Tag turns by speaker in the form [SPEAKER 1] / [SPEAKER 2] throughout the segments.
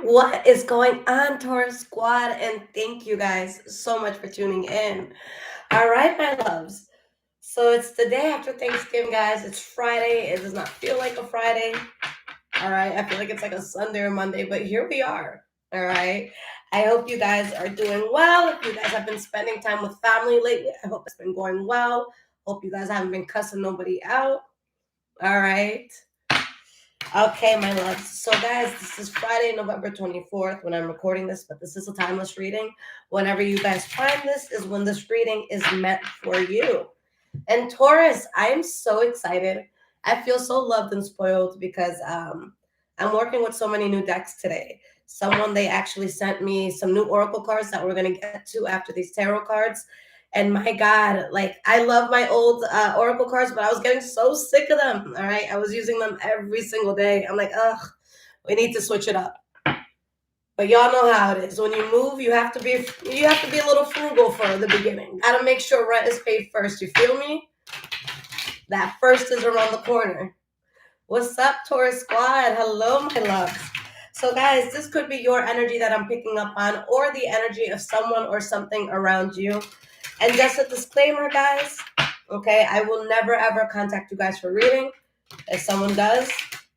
[SPEAKER 1] What is going on, Taurus Squad? And thank you guys so much for tuning in. All right, my loves. So it's the day after Thanksgiving, guys. It's Friday. It does not feel like a Friday. All right. I feel like it's like a Sunday or Monday, but here we are. All right. I hope you guys are doing well. If you guys have been spending time with family lately, I hope it's been going well. Hope you guys haven't been cussing nobody out. All right. Okay, my loves. So, guys, this is Friday, November 24th when I'm recording this, but this is a timeless reading. Whenever you guys find this, is when this reading is meant for you. And Taurus, I am so excited. I feel so loved and spoiled because I'm working with so many new decks today. They actually sent me some new oracle cards that we're going to get to after these tarot cards. And my God, like I love my old oracle cards, but I was getting so sick of them. All right, I was using them every single day. I'm like, ugh, we need to switch it up. But y'all know how it is. When you move, you have to be a little frugal for the beginning. Gotta make sure rent is paid first. You feel me? That first is around the corner. What's up, Taurus Squad? Hello, my loves. So, guys, this could be your energy that I'm picking up on, or the energy of someone or something around you. And just a disclaimer, guys, okay, I will never ever contact you guys for reading. If someone does,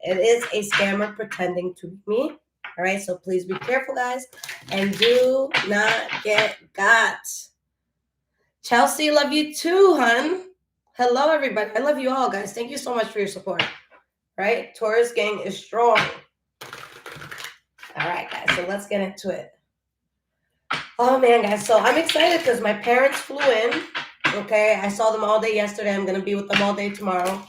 [SPEAKER 1] it is a scammer pretending to be me. All right, so please be careful, guys, and do not get got. Chelsea, love you too, hun. Hello, everybody. I love you all, guys. Thank you so much for your support. Right? Taurus gang is strong. All right, guys, so let's get into it. Oh, man, guys, so I'm excited because my parents flew in. Okay, I saw them all day yesterday. I'm going to be with them all day tomorrow.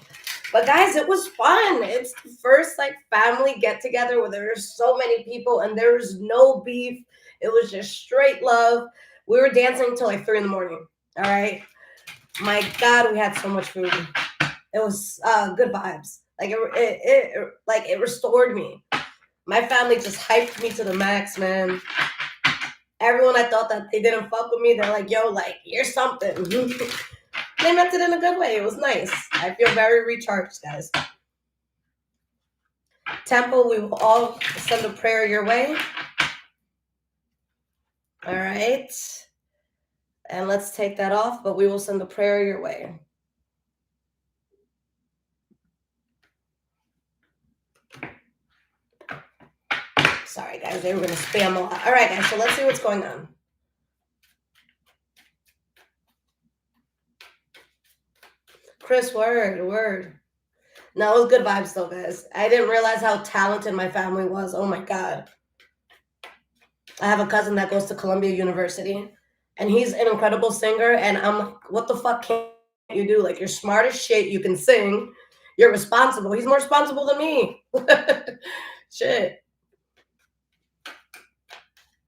[SPEAKER 1] But guys, it was fun. It's the first like family get together where there's so many people and there's no beef. It was just straight love. We were dancing until like 3 a.m. All right. My God, we had so much food. It was good vibes. Like it restored me. My family just hyped me to the max, man. Everyone I thought that they didn't fuck with me, they're like, yo, like, you're something. They meant it in a good way. It was nice. I feel very recharged, guys. Temple, we will all send a prayer your way. All right. And let's take that off, but we will send a prayer your way. Sorry, guys. They were going to spam a lot. All right, guys. So let's see what's going on. Chris, word. No, it was good vibes, though, guys. I didn't realize how talented my family was. Oh, my God. I have a cousin that goes to Columbia University, and he's an incredible singer, and I'm like, what the fuck can't you do? Like, you're smart as shit. You can sing. You're responsible. He's more responsible than me. Shit.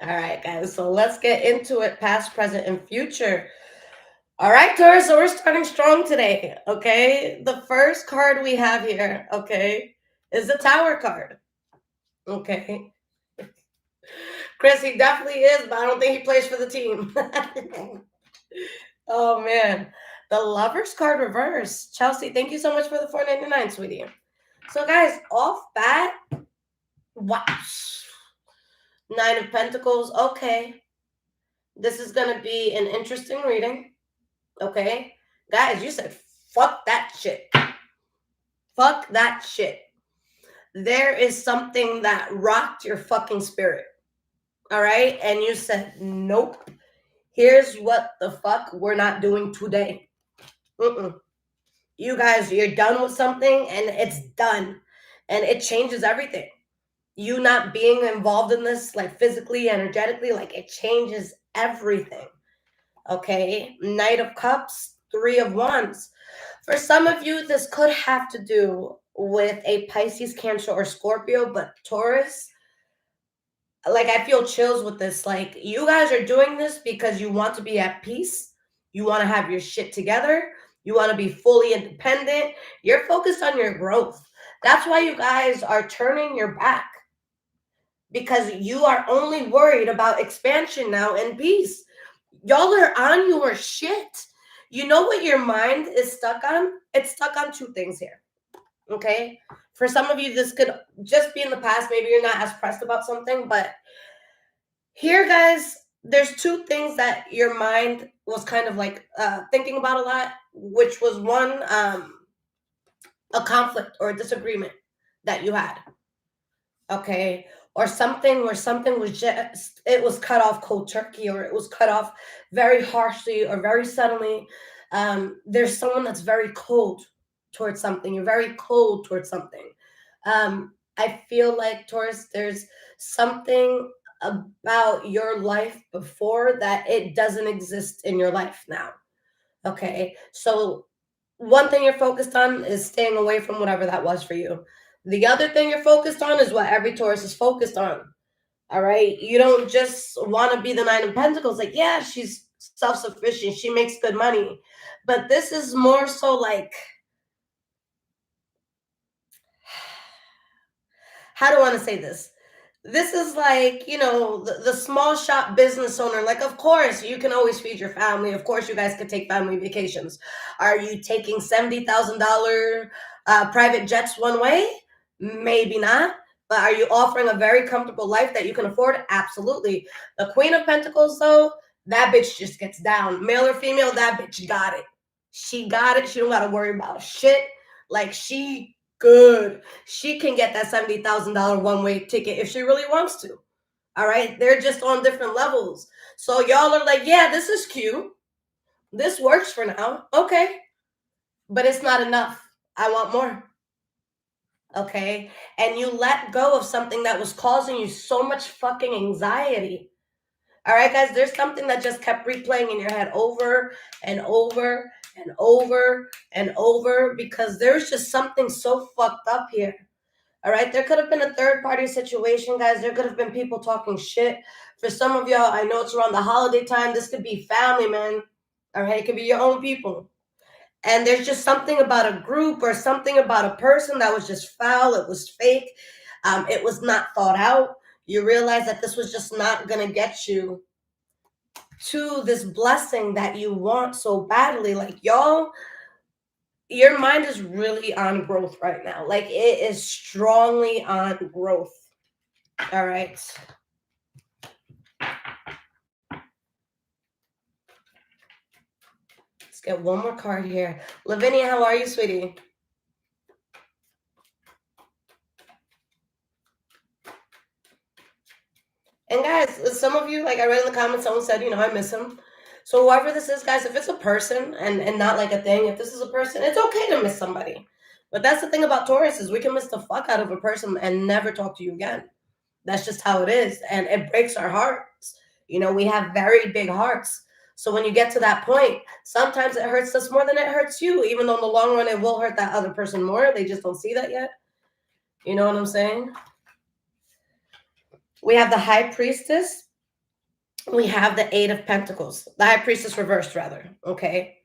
[SPEAKER 1] All right, guys. So let's get into it. Past, present, and future. All right, Taurus. So we're starting strong today. Okay. The first card we have here, okay, is the Tower card. Okay. Chris, he definitely is, but I don't think he plays for the team. Oh, man. The Lovers card reverse. Chelsea, thank you so much for the $4.99, sweetie. So, guys, off bat, wow. 9 of Pentacles. Okay. This is going to be an interesting reading. Okay. Guys, you said, fuck that shit. Fuck that shit. There is something that rocked your fucking spirit. All right. And you said, nope. Here's what the fuck we're not doing today. You guys, you're done with something and it's done. And it changes everything. You not being involved in this, like physically, energetically, like it changes everything. Okay. Knight of Cups, 3 of Wands. For some of you, this could have to do with a Pisces, Cancer, or Scorpio, but Taurus, like I feel chills with this. Like you guys are doing this because you want to be at peace. You want to have your shit together. You want to be fully independent. You're focused on your growth. That's why you guys are turning your back, because you are only worried about expansion now and peace. Y'all are on your shit. You know what your mind is stuck on? It's stuck on 2 things here. Okay? For some of you, this could just be in the past. Maybe you're not as pressed about something, but here, guys, there's two things that your mind was kind of like thinking about a lot, which was one, a conflict or a disagreement that you had. Okay, or something where something was just, it was cut off cold turkey, or it was cut off very harshly or very suddenly. There's someone that's very cold towards something. You're very cold towards something. I feel like, Taurus, there's something about your life before that it doesn't exist in your life now. Okay, so one thing you're focused on is staying away from whatever that was for you. The other thing you're focused on is what every Taurus is focused on. All right, you don't just want to be the Nine of Pentacles. Like, yeah, she's self-sufficient, she makes good money, but this is more so like, how do I want to say this? This is like, the small shop business owner. Like, of course, you can always feed your family. Of course, you guys could take family vacations. Are you taking $70,000 private jets one way? Maybe not. But are you offering a very comfortable life that you can afford? Absolutely. The Queen of Pentacles, though, that bitch just gets down. Male or female, that bitch got it. She got it. She don't got to worry about shit. Like, she good. She can get that $70,000 one-way ticket if she really wants to. All right? They're just on different levels. So y'all are like, yeah, this is cute. This works for now. Okay. But it's not enough. I want more. Okay? And you let go of something that was causing you so much fucking anxiety. All right, guys, there's something that just kept replaying in your head over and over and over and over, because there's just something so fucked up here. All right, there could have been a third party situation, guys. There could have been people talking shit. For some of y'all, I know it's around the holiday time. This could be family, man. All right, it could be your own people. And there's just something about a group or something about a person that was just foul. It was fake. It was not thought out. You realize that this was just not going to get you to this blessing that you want so badly. Like, y'all, your mind is really on growth right now. Like, it is strongly on growth. All right. Let's get one more card here. Lavinia, how are you, sweetie? And guys, some of you, like I read in the comments, someone said, I miss him. So whoever this is, guys, if it's a person and not like a thing, if this is a person, it's okay to miss somebody. But that's the thing about Taurus, is we can miss the fuck out of a person and never talk to you again. That's just how it is. And it breaks our hearts. We have very big hearts. So when you get to that point, sometimes it hurts us more than it hurts you, even though in the long run it will hurt that other person more. They just don't see that yet. You know what I'm saying? We have the High Priestess. We have the Eight of Pentacles. The High Priestess reversed, rather. Okay.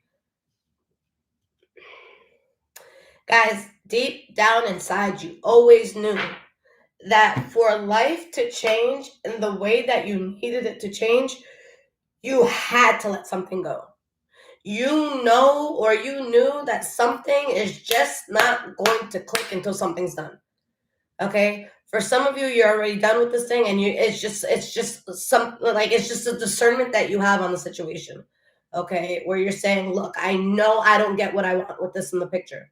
[SPEAKER 1] Guys, deep down inside, you always knew that for life to change in the way that you needed it to change, you had to let something go. You knew that something is just not going to click until something's done. Okay? For some of you, you're already done with this thing, and it's just a discernment that you have on the situation. Okay? Where you're saying, look, I know I don't get what I want with this in the picture.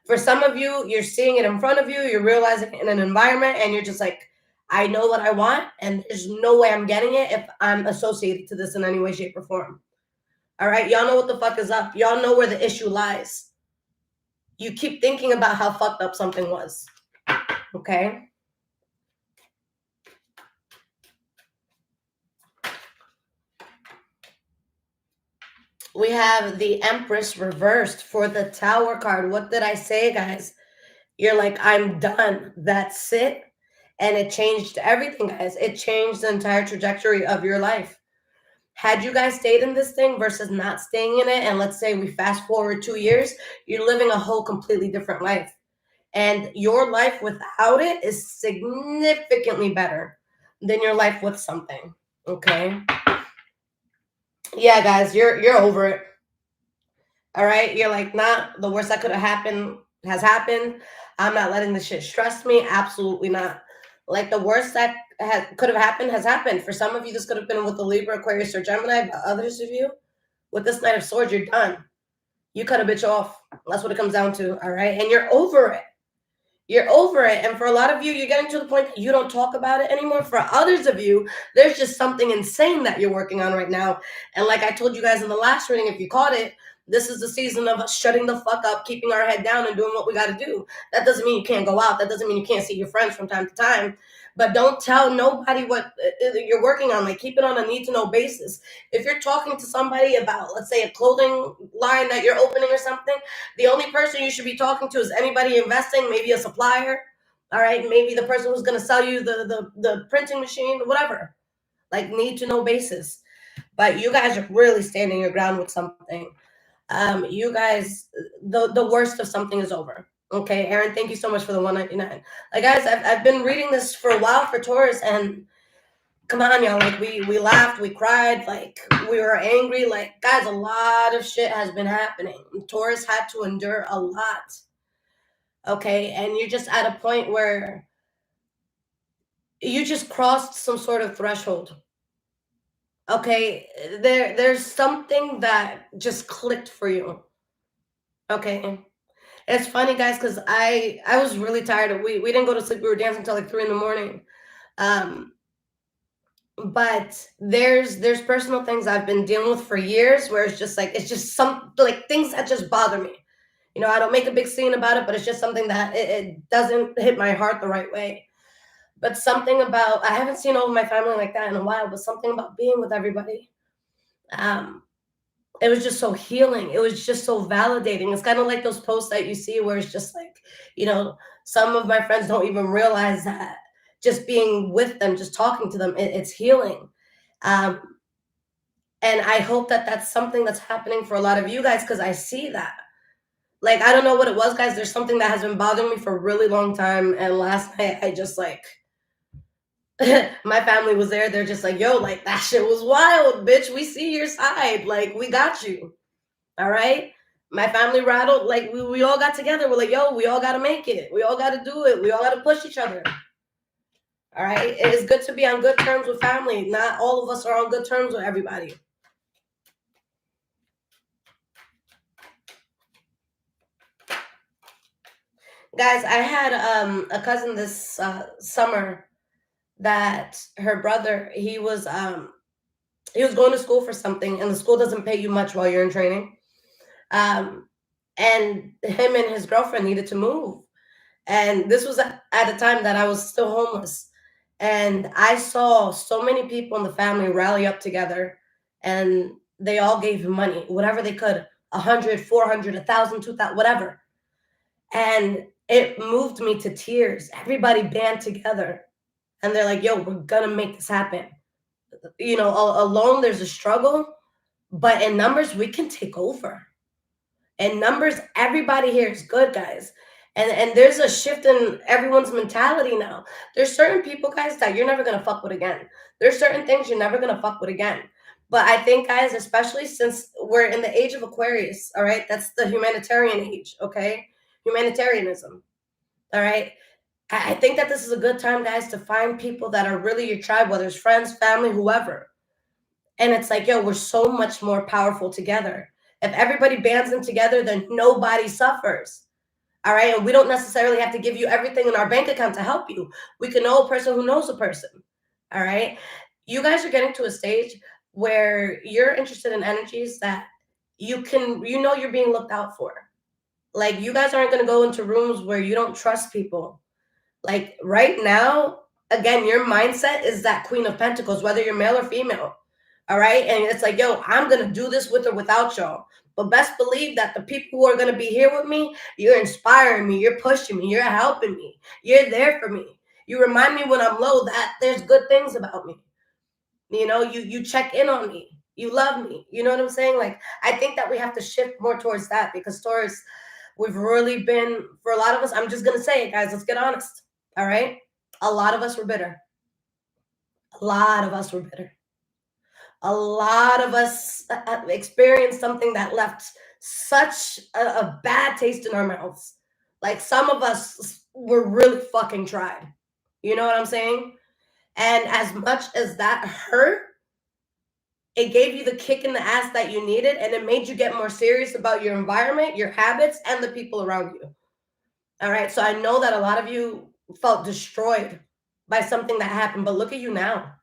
[SPEAKER 1] For some of you, you're seeing it in front of you, you're realizing it in an environment, and you're just like, I know what I want, and there's no way I'm getting it if I'm associated to this in any way, shape, or form. All right? Y'all know what the fuck is up. Y'all know where the issue lies. You keep thinking about how fucked up something was. Okay? We have the Empress reversed for the Tower card. What did I say, guys? You're like, I'm done. That's it. And it changed everything, guys. It changed the entire trajectory of your life. Had you guys stayed in this thing versus not staying in it, and let's say we fast forward 2 years, you're living a whole completely different life. And your life without it is significantly better than your life with something. Okay? Yeah, guys, you're over it. All right? You're like, nah, the worst that could have happened has happened. I'm not letting the shit stress me. Absolutely not. Like the worst that could have happened has happened. For some of you, this could have been with the Libra, Aquarius, or Gemini. But others of you, with this Knight of Swords, you're done. You cut a bitch off. That's what it comes down to. All right, and you're over it. You're over it. And for a lot of you, you're getting to the point that you don't talk about it anymore. For others of you, there's just something insane that you're working on right now. And like I told you guys in the last reading, if you caught it, this is the season of us shutting the fuck up, keeping our head down, and doing what we got to do. That doesn't mean you can't go out. That doesn't mean you can't see your friends from time to time. But don't tell nobody what you're working on. Like, keep it on a need to know basis. If you're talking to somebody about, let's say, a clothing line that you're opening or something, the only person you should be talking to is anybody investing, maybe a supplier, all right, maybe the person who's going to sell you the printing machine, whatever. Like, need to know basis. But you guys are really standing your ground with something. You guys, the worst of something is over. Okay, Aaron, thank you so much for the 199. Like, guys, I've been reading this for a while for Taurus, and come on, y'all. Like, we laughed, we cried, like, we were angry. Like, guys, a lot of shit has been happening. Taurus had to endure a lot. Okay, and you're just at a point where you just crossed some sort of threshold. Okay, there's something that just clicked for you. Okay, it's funny, guys, because I was really tired. We didn't go to sleep. We were dancing until like 3 in the morning. Um, but there's personal things I've been dealing with for years where it's just some like things that just bother me. You know, I don't make a big scene about it, but it's just something that it doesn't hit my heart the right way. But something about, I haven't seen all of my family like that in a while, but something about being with everybody. Um, it was just so healing. It was just so validating. It's kind of like those posts that you see where it's just like, you know, some of my friends don't even realize that just being with them, just talking to them, it's healing. Um, and I hope that that's something that's happening for a lot of you guys because I see that. Like, I don't know what it was, guys. There's something that has been bothering me for a really long time. And last night, I just like, my family was there. They're just like, yo, like, that shit was wild, bitch. We see your side. Like, we got you. All right. My family rattled. Like, we all got together. We're like, yo, we all got to make it. We all got to do it. We all got to push each other. All right. It is good to be on good terms with family. Not all of us are on good terms with everybody. Guys, I had a cousin this summer that her brother, he was going to school for something, and the school doesn't pay you much while you're in training. And him and his girlfriend needed to move. And this was at a time that I was still homeless. And I saw so many people in the family rally up together, and they all gave him money, whatever they could, 100, 400, 1,000, 2,000, whatever. And it moved me to tears. Everybody band together, and they're like, yo, we're gonna make this happen. You know, alone there's a struggle, but in numbers, we can take over. In numbers, everybody here is good, guys. And there's a shift in everyone's mentality now. There's certain people, guys, that you're never gonna fuck with again. There's certain things you're never gonna fuck with again. But I think, guys, especially since we're in the age of Aquarius, all right, that's the humanitarian age, okay? Humanitarianism, all right? I think that this is a good time, guys, to find people that are really your tribe, whether it's friends, family, whoever. And it's like, yo, we're so much more powerful together. If everybody bands in together, then nobody suffers. All right. And we don't necessarily have to give you everything in our bank account to help you. We can know a person who knows a person. All right. You guys are getting to a stage where you're interested in energies that you know, you're being looked out for. Like, you guys aren't going to go into rooms where you don't trust people. Like, right now, again, your mindset is that Queen of Pentacles, whether you're male or female. All right. And it's like, yo, I'm going to do this with or without y'all. But best believe that the people who are going to be here with me, you're inspiring me, you're pushing me, you're helping me, you're there for me. You remind me when I'm low that there's good things about me. You know, you check in on me, you love me. You know what I'm saying? Like, I think that we have to shift more towards that because Taurus, we've really been, for a lot of us, I'm just going to say it, guys, let's get honest. All right. A lot of us were bitter. A lot of us were bitter. A lot of us experienced something that left such a bad taste in our mouths. Like some of us were really fucking tried. You know what I'm saying? And as much as that hurt, it gave you the kick in the ass that you needed, and it made you get more serious about your environment, your habits, and the people around you. All right. So I know that a lot of you felt destroyed by something that happened, but look at you now.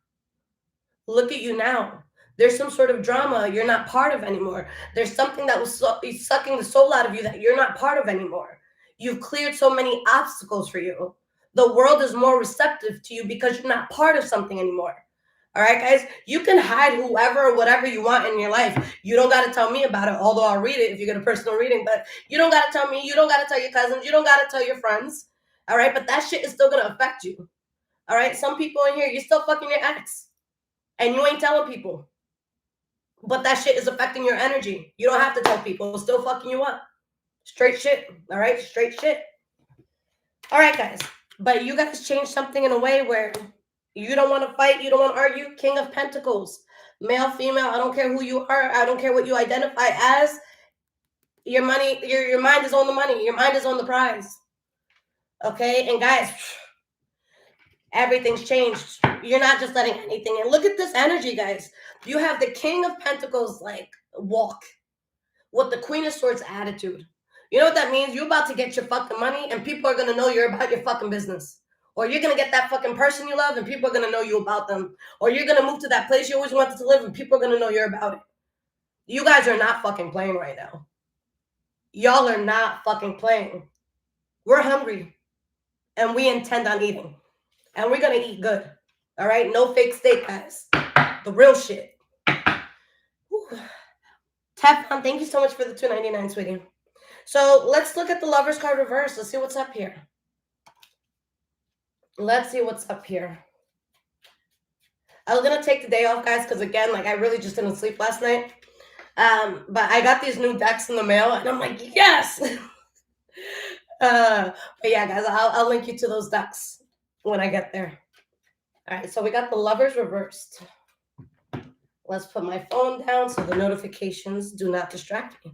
[SPEAKER 1] Look at you now. There's some sort of drama you're not part of anymore. There's something that was sucking the soul out of you that you're not part of anymore. You've cleared so many obstacles for you. The world is more receptive to you because you're not part of something anymore. All right, guys, you can hide whoever or whatever you want in your life. You don't got to tell me about it, although I'll read it if you get a personal reading. But you don't got to tell me. You don't got to tell your cousins. You don't got to tell your friends. All right, but that shit is still going to affect you. All right, some people in here, you're still fucking your ex. And you ain't telling people. But that shit is affecting your energy. You don't have to tell people. It's still fucking you up. Straight shit. All right? Straight shit. All right, guys. But you guys changed something in a way where you don't want to fight. You don't want to argue. King of Pentacles. Male, female. I don't care who you are. I don't care what you identify as. Your money, your mind is on the money. Your mind is on the prize. Okay? And guys, everything's changed. You're not just letting anything in. Look at this energy, guys. You have the King of Pentacles like walk with the Queen of Swords attitude. You know what that means? You're about to get your fucking money and people are going to know you're about your fucking business. Or you're going to get that fucking person you love and people are going to know you about them. Or you're going to move to that place you always wanted to live and people are going to know you're about it. You guys are not fucking playing right now. Y'all are not fucking playing. We're hungry and we intend on eating. And we're going to eat good. All right? No fake steak, guys. The real shit. Whew. Teflon, thank you so much for the $2.99, sweetie. So let's look at the Lover's card reverse. Let's see what's up here. Let's see what's up here. I was going to take the day off, guys, because, again, like, I really just didn't sleep last night. But I got these new decks in the mail, and I'm like, yes! But, yeah, guys, I'll link you to those decks when I get there. All right, so we got the Lovers reversed. Let's put my phone down so the notifications do not distract me.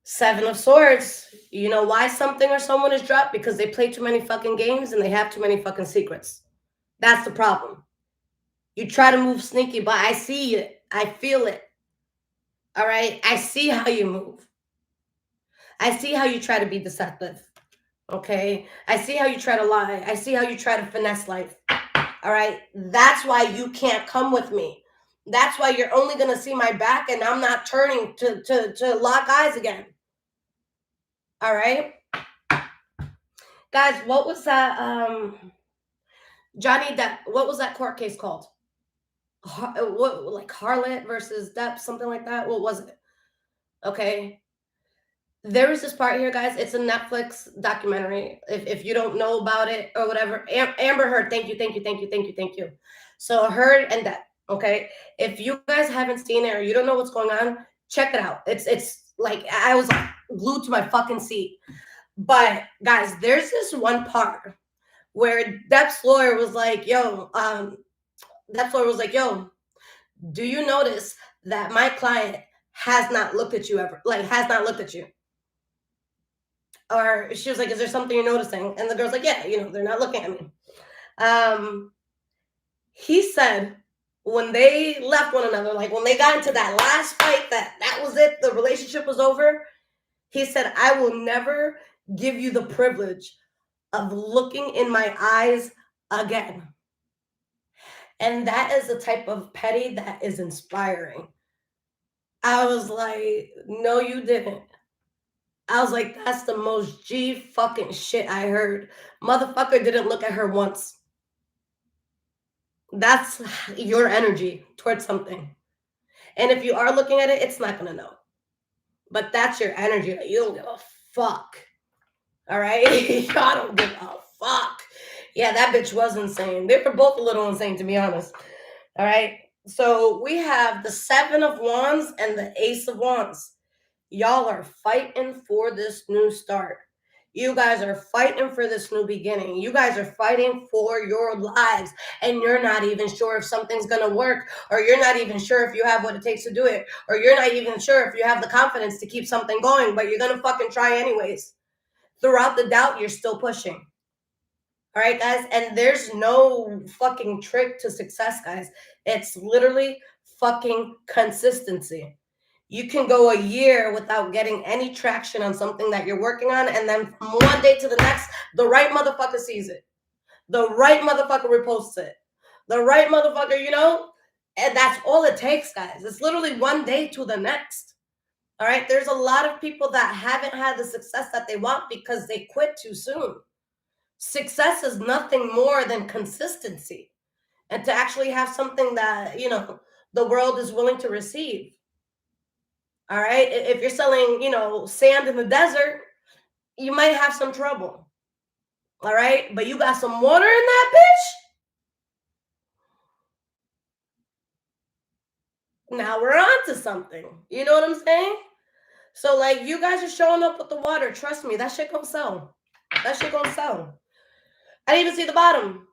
[SPEAKER 1] Seven of Swords. You know why something or someone is dropped? Because they play too many fucking games and they have too many fucking secrets. That's the problem. You try to move sneaky, but I see it. I feel it. All right? I see how you move. I see how you try to be deceptive. Okay? I see how you try to lie. I see how you try to finesse life. All right? That's why you can't come with me. That's why you're only going to see my back and I'm not turning to lock eyes again. All right? Guys, what was that? Johnny Depp, what was that court case called? Like Harlot versus Depp, something like that? What was it? Okay. There is this part here, guys. It's a Netflix documentary. If you don't know about it or whatever. Amber Heard, thank you. So Heard and Depp, okay? If you guys haven't seen it or you don't know what's going on, check it out. It's like I was glued to my fucking seat. But guys, there's this one part where Depp's lawyer was like, yo, do you notice that my client has not looked at you ever? Like, has not looked at you. Or she was like, is there something you're noticing? And the girl's like, yeah, they're not looking at me. He said when they left one another, like when they got into that last fight, that was it, the relationship was over. He said, I will never give you the privilege of looking in my eyes again. And that is the type of petty that is inspiring. I was like, no, you didn't. I was like, that's the most G fucking shit I heard. Motherfucker didn't look at her once. That's your energy towards something. And if you are looking at it, it's not going to know. But that's your energy. Like, you don't give a fuck. All right? I don't give a fuck. Yeah, that bitch was insane. They were both a little insane, to be honest. All right? So we have the Seven of Wands and the Ace of Wands. Y'all are fighting for this new start. You guys are fighting for this new beginning. You guys are fighting for your lives, and you're not even sure if something's going to work, or you're not even sure if you have what it takes to do it, or you're not even sure if you have the confidence to keep something going, but you're going to fucking try anyways. Throughout the doubt, you're still pushing. All right, guys? And there's no fucking trick to success, guys. It's literally fucking consistency. You can go a year without getting any traction on something that you're working on, and then from one day to the next, the right motherfucker sees it. The right motherfucker reposts it. The right motherfucker, and that's all it takes, guys. It's literally one day to the next. All right? There's a lot of people that haven't had the success that they want because they quit too soon. Success is nothing more than consistency, and to actually have something that, the world is willing to receive. All right. If you're selling, sand in the desert, you might have some trouble. All right. But you got some water in that bitch. Now we're on to something. You know what I'm saying? So, like, you guys are showing up with the water. Trust me, that shit gonna sell. That shit gonna sell. I didn't even see the bottom.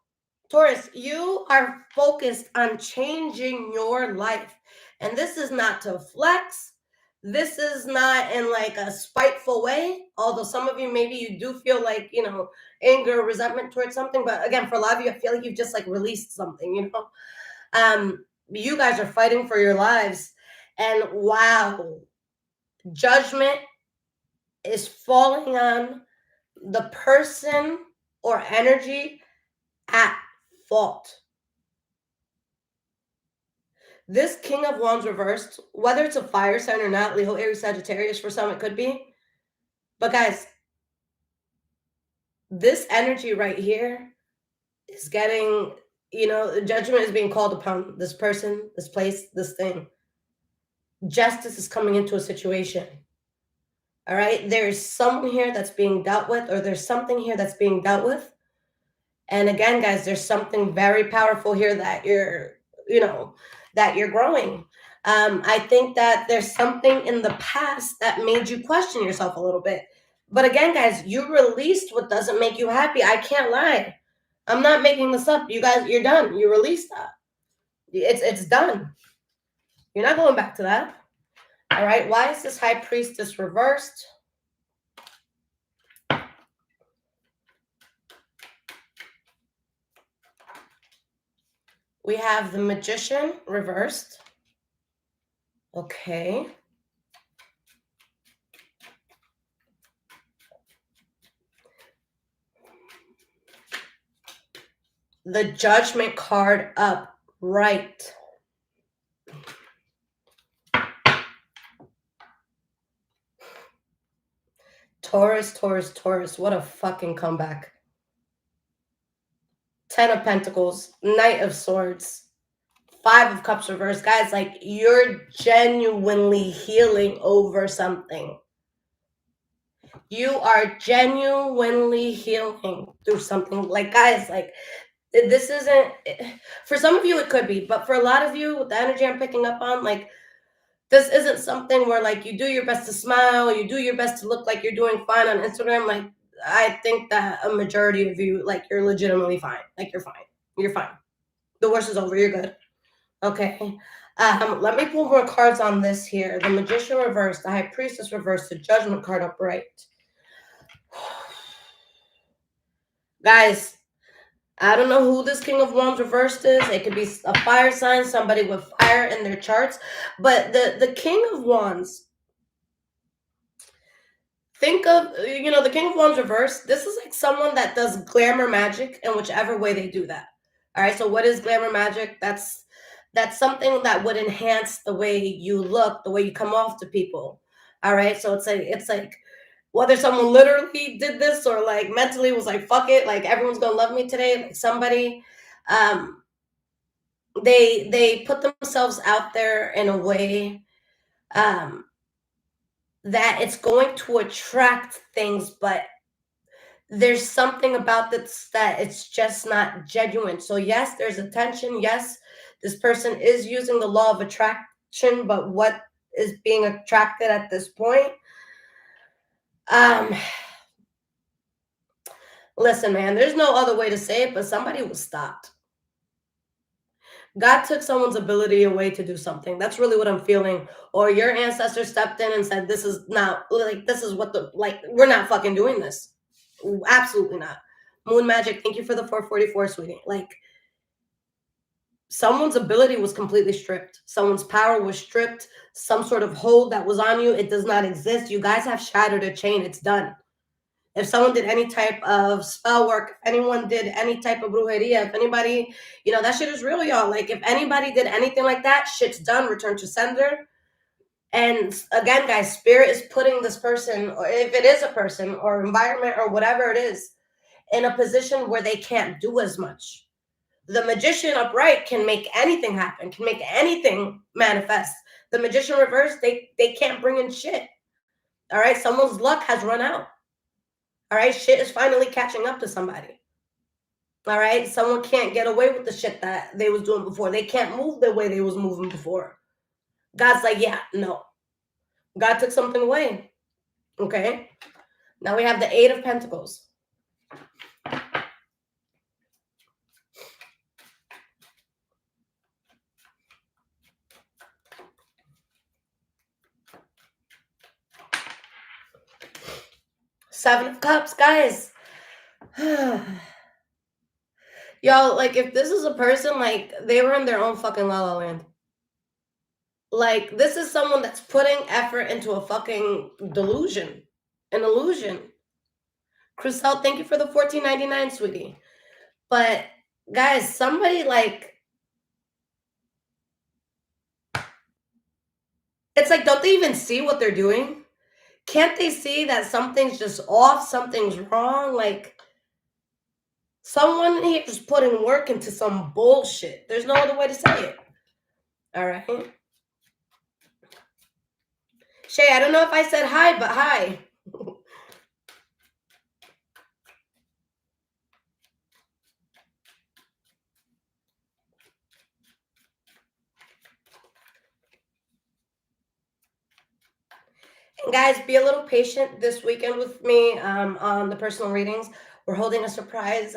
[SPEAKER 1] Taurus, you are focused on changing your life. And this is not to flex. This is not in like a spiteful way. Although some of you, maybe you do feel like, anger or resentment towards something. But again, for a lot of you, I feel like you've just like released something, you guys are fighting for your lives. And wow, judgment is falling on the person or energy at fault. This King of Wands reversed, whether it's a fire sign or not, Leo, Aries, Sagittarius, for some it could be. But guys, this energy right here is getting, judgment is being called upon this person, this place, this thing. Justice is coming into a situation. All right? There's someone here that's being dealt with, or there's something here that's being dealt with. And again, guys, there's something very powerful here that you're growing. I think that there's something in the past that made you question yourself a little bit. But again, guys, you released what doesn't make you happy. I can't lie. I'm not making this up. You guys, you're done. You released that. It's done. You're not going back to that. All right. Why is this High Priestess reversed? We have the Magician reversed. Okay. The Judgment card upright. Taurus, Taurus, Taurus. What a fucking comeback. 10 of Pentacles, Knight of Swords, 5 of Cups reversed. Guys, like, you're genuinely healing over something. You are genuinely healing through something. Like, guys, like, this isn't, for some of you it could be, but for a lot of you, with the energy I'm picking up on, like, this isn't something where, like, you do your best to smile, you do your best to look like you're doing fine on Instagram. Like, I think that a majority of you, like, you're legitimately fine. Like, you're fine. You're fine. The worst is over. You're good. Okay. Let me pull more cards on this here. The Magician reversed, the High Priestess reversed, the Judgment card upright. Guys, I don't know who this King of Wands reversed is. It could be a fire sign, somebody with fire in their charts. But the King of Wands, think of, the King of Wands reversed. This is like someone that does glamour magic in whichever way they do that. All right, so what is glamour magic? That's something that would enhance the way you look, the way you come off to people. All right, so it's like whether someone literally did this or like mentally was like, fuck it, like everyone's gonna love me today. Like somebody, they put themselves out there in a way that it's going to attract things, but there's something about this that it's just not genuine. So yes, there's attention. Yes, this person is using the law of attraction, but what is being attracted at this point? Listen, man, there's no other way to say it, but somebody was stopped. God took someone's ability away to do something. That's really what I'm feeling. Or your ancestors stepped in and said, this is not, like, this is what the, like, we're not fucking doing this. Absolutely not. Moon Magic, thank you for the 444, sweetie. Like, someone's ability was completely stripped. Someone's power was stripped. Some sort of hold that was on you, it does not exist. You guys have shattered a chain. It's done. If someone did any type of spell work, if anyone did any type of brujeria, if anybody, that shit is real, y'all. Like, if anybody did anything like that, shit's done. Return to sender. And again, guys, spirit is putting this person, or if it is a person or environment or whatever it is, in a position where they can't do as much. The magician upright can make anything happen, can make anything manifest. The magician reverse, they can't bring in shit. All right, someone's luck has run out. All right, shit is finally catching up to somebody. All right, someone can't get away with the shit that they was doing before. They can't move the way they was moving before. God's like, yeah, no. God took something away. Okay, now we have the Eight of Pentacles. Seven of Cups, guys. Y'all, like, if this is a person, like, they were in their own fucking La La Land. Like, this is someone that's putting effort into a fucking delusion, an illusion. Chriselle, thank you for the $14.99, sweetie. But, guys, somebody, like, it's like, don't they even see what they're doing? Can't they see that something's just off, something's wrong? Like, someone here is putting work into some bullshit. There's no other way to say it. All right? Shay, I don't know if I said hi, but hi. Guys, be a little patient this weekend with me on the personal readings. We're holding a surprise.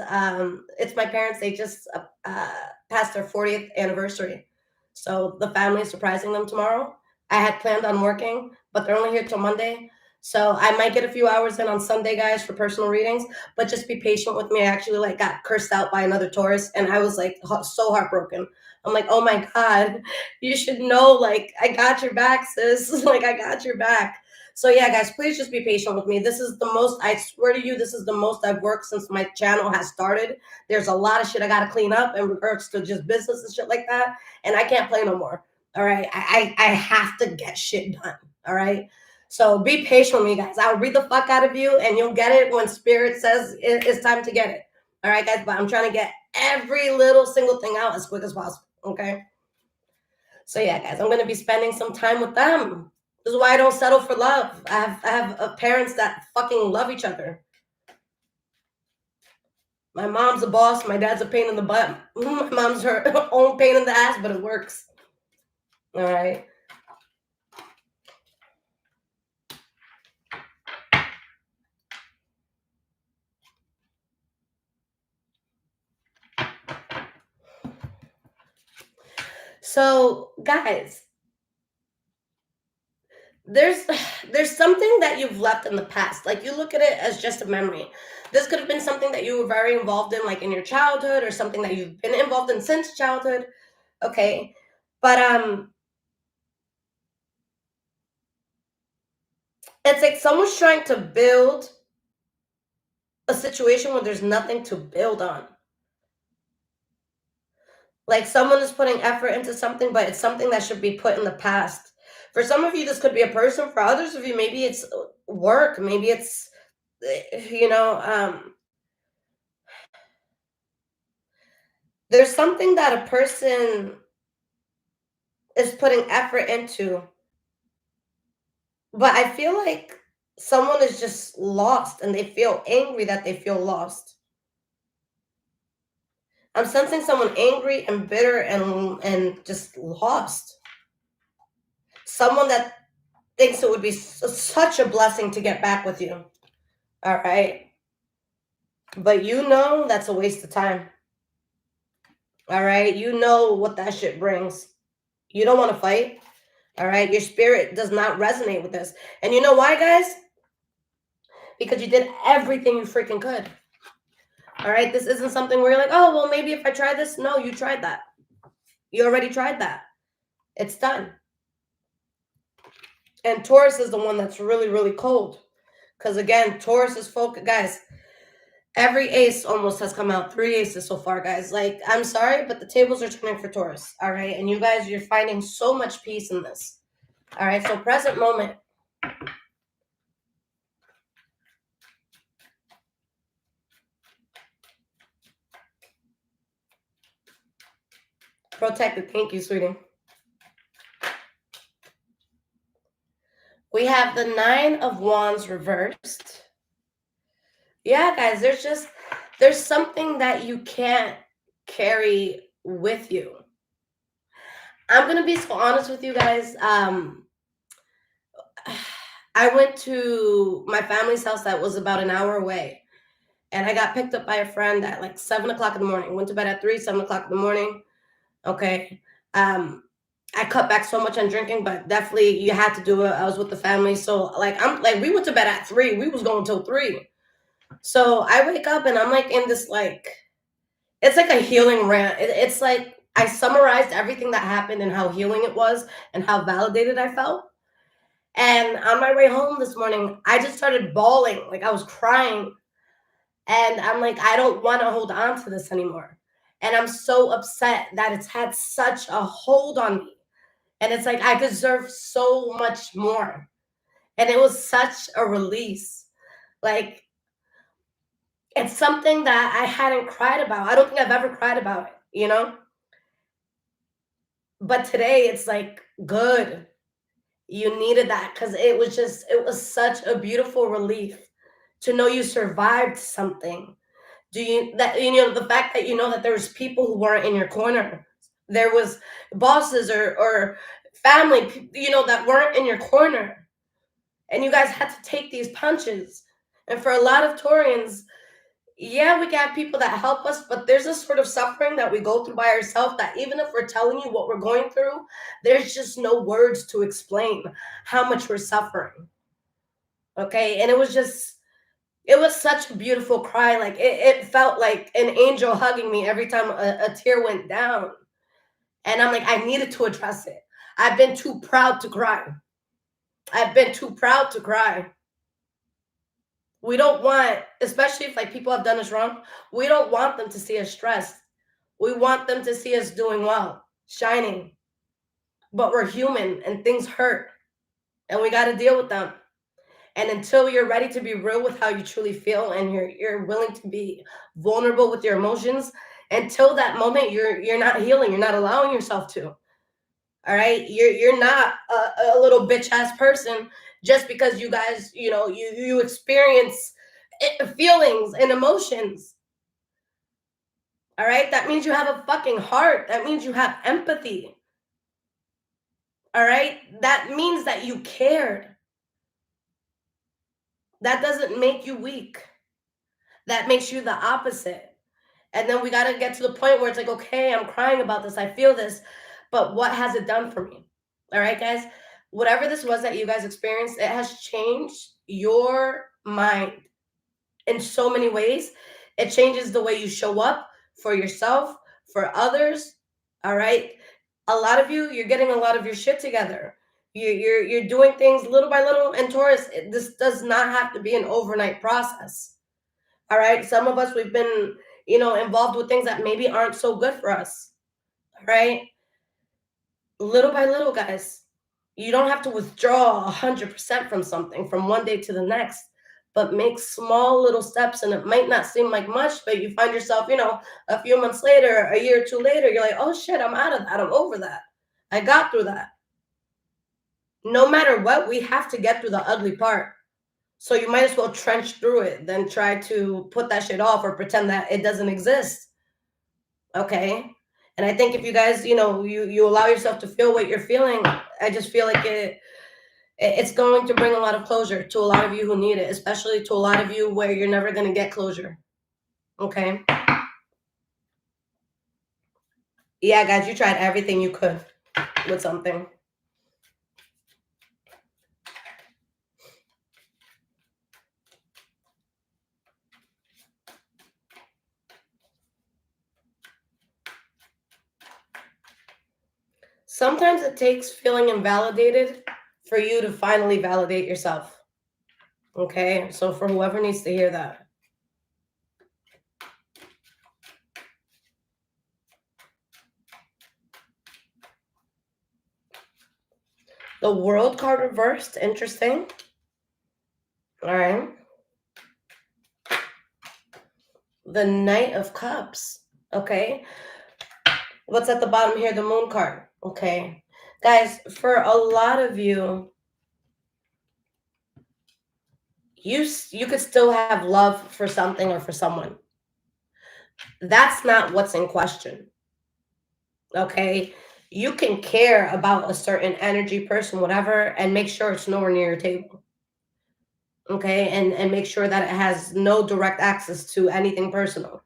[SPEAKER 1] It's my parents. They just passed their 40th anniversary. So the family is surprising them tomorrow. I had planned on working, but they're only here till Monday. So I might get a few hours in on Sunday, guys, for personal readings, but just be patient with me. I actually got cursed out by another Taurus, and I was so heartbroken. I'm like, oh my God, you should know, I got your back, sis. I got your back. So yeah, guys, please just be patient with me. This is the most, I swear to you, this is the most I've worked since my channel has started. There's a lot of shit I got to clean up in regards to just business and shit like that. And I can't play no more. All right. I have to get shit done. All right. So be patient with me, guys. I'll read the fuck out of you and you'll get it when spirit says it's time to get it. All right, guys. But I'm trying to get every little single thing out as quick as possible. Okay. So yeah, guys, I'm going to be spending some time with them. This is why I don't settle for love. I have parents that fucking love each other. My mom's a boss. My dad's a pain in the butt. My mom's her own pain in the ass, but it works. All right. So, guys, there's something that you've left in the past. Like, you look at it as just a memory. This could have been something that you were very involved in, like in your childhood, or something that you've been involved in since childhood. Okay. But it's like someone's trying to build a situation where there's nothing to build on. Like, someone is putting effort into something, but it's something that should be put in the past. For some of you, this could be a person. For others of you, maybe it's work. Maybe it's, there's something that a person is putting effort into. But I feel like someone is just lost and they feel angry that they feel lost. I'm sensing someone angry and bitter and just lost. Someone that thinks it would be such a blessing to get back with you. All right. But you know that's a waste of time. All right? You know what that shit brings. You don't want to fight. All right? Your spirit does not resonate with this. And you know why, guys? Because you did everything you freaking could. All right? This isn't something where you're like, oh, well, maybe if I try this. No, you tried that. You already tried that. It's done. And Taurus is the one that's really, really cold. Because again, Taurus is focused. Guys, every ace almost has come out. 3 aces so far, guys. Like, I'm sorry, but the tables are turning for Taurus. All right? And you guys, you're finding so much peace in this. All right? So present moment. Protected. Thank you, sweetie. We have the 9 of Wands reversed. Yeah, guys, there's something that you can't carry with you. I'm going to be so honest with you guys. I went to my family's house that was about an hour away. And I got picked up by a friend at like 7 o'clock in the morning. Went to bed at 3, 7 o'clock in the morning. Okay. I cut back so much on drinking, but definitely you had to do it. I was with the family. So like we went to bed at 3. We was going till 3. So I wake up and I'm like in this like, it's like a healing rant. It's like I summarized everything that happened and how healing it was and how validated I felt. And on my way home this morning, I just started bawling. Like I was crying. And I'm like, I don't want to hold on to this anymore. And I'm so upset that it's had such a hold on me. And it's like, I deserve so much more. And it was such a release. Like, it's something that I hadn't cried about. I don't think I've ever cried about it, you know? But today it's like, good. You needed that because it was such a beautiful relief to know you survived something. The fact that you know that there was people who weren't in your corner, there was bosses or family, that weren't in your corner, and you guys had to take these punches. And for a lot of Taurians, yeah, we got people that help us, but there's a sort of suffering that we go through by ourselves that even if we're telling you what we're going through, there's just no words to explain how much we're suffering. Okay, and it was such a beautiful cry. Like it felt like an angel hugging me every time a tear went down. And I'm like, I needed to address it. I've been too proud to cry. I've been too proud to cry. We don't want, especially if like people have done us wrong, we don't want them to see us stressed. We want them to see us doing well, shining. But we're human and things hurt. And we got to deal with them. And until you're ready to be real with how you truly feel and you're willing to be vulnerable with your emotions, until that moment you're not healing, you're not allowing yourself to. All right? You're not a little bitch ass person just because you guys, you experience feelings and emotions. All right? That means you have a fucking heart. That means you have empathy. All right? That means that you cared. That doesn't make you weak. That makes you the opposite. And then we got to get to the point where it's like, okay, I'm crying about this. I feel this. But what has it done for me? All right, guys? Whatever this was that you guys experienced, it has changed your mind in so many ways. It changes the way you show up for yourself, for others. All right? A lot of you, you're getting a lot of your shit together. You're doing things little by little. And Taurus, this does not have to be an overnight process. All right? Some of us, we've been, involved with things that maybe aren't so good for us. All right? Little by little, guys. You don't have to withdraw 100% from something from one day to the next, but make small little steps. And it might not seem like much, but you find yourself, a few months later, a year or two later, you're like, oh shit, I'm out of that. I'm over that. I got through that. No matter what, we have to get through the ugly part. So you might as well trench through it than try to put that shit off or pretend that it doesn't exist. Okay? And I think if you guys, you allow yourself to feel what you're feeling, I just feel like it's going to bring a lot of closure to a lot of you who need it, especially to a lot of you where you're never going to get closure. Okay? Yeah, guys, you tried everything you could with something. Sometimes it takes feeling invalidated for you to finally validate yourself. Okay? So for whoever needs to hear that. The World card reversed. Interesting. All right. The Knight of Cups. Okay. What's at the bottom here? The Moon card. Okay. Guys, for a lot of you, you could still have love for something or for someone. That's not what's in question. Okay? You can care about a certain energy, person, whatever, and make sure it's nowhere near your table. Okay? And make sure that it has no direct access to anything personal.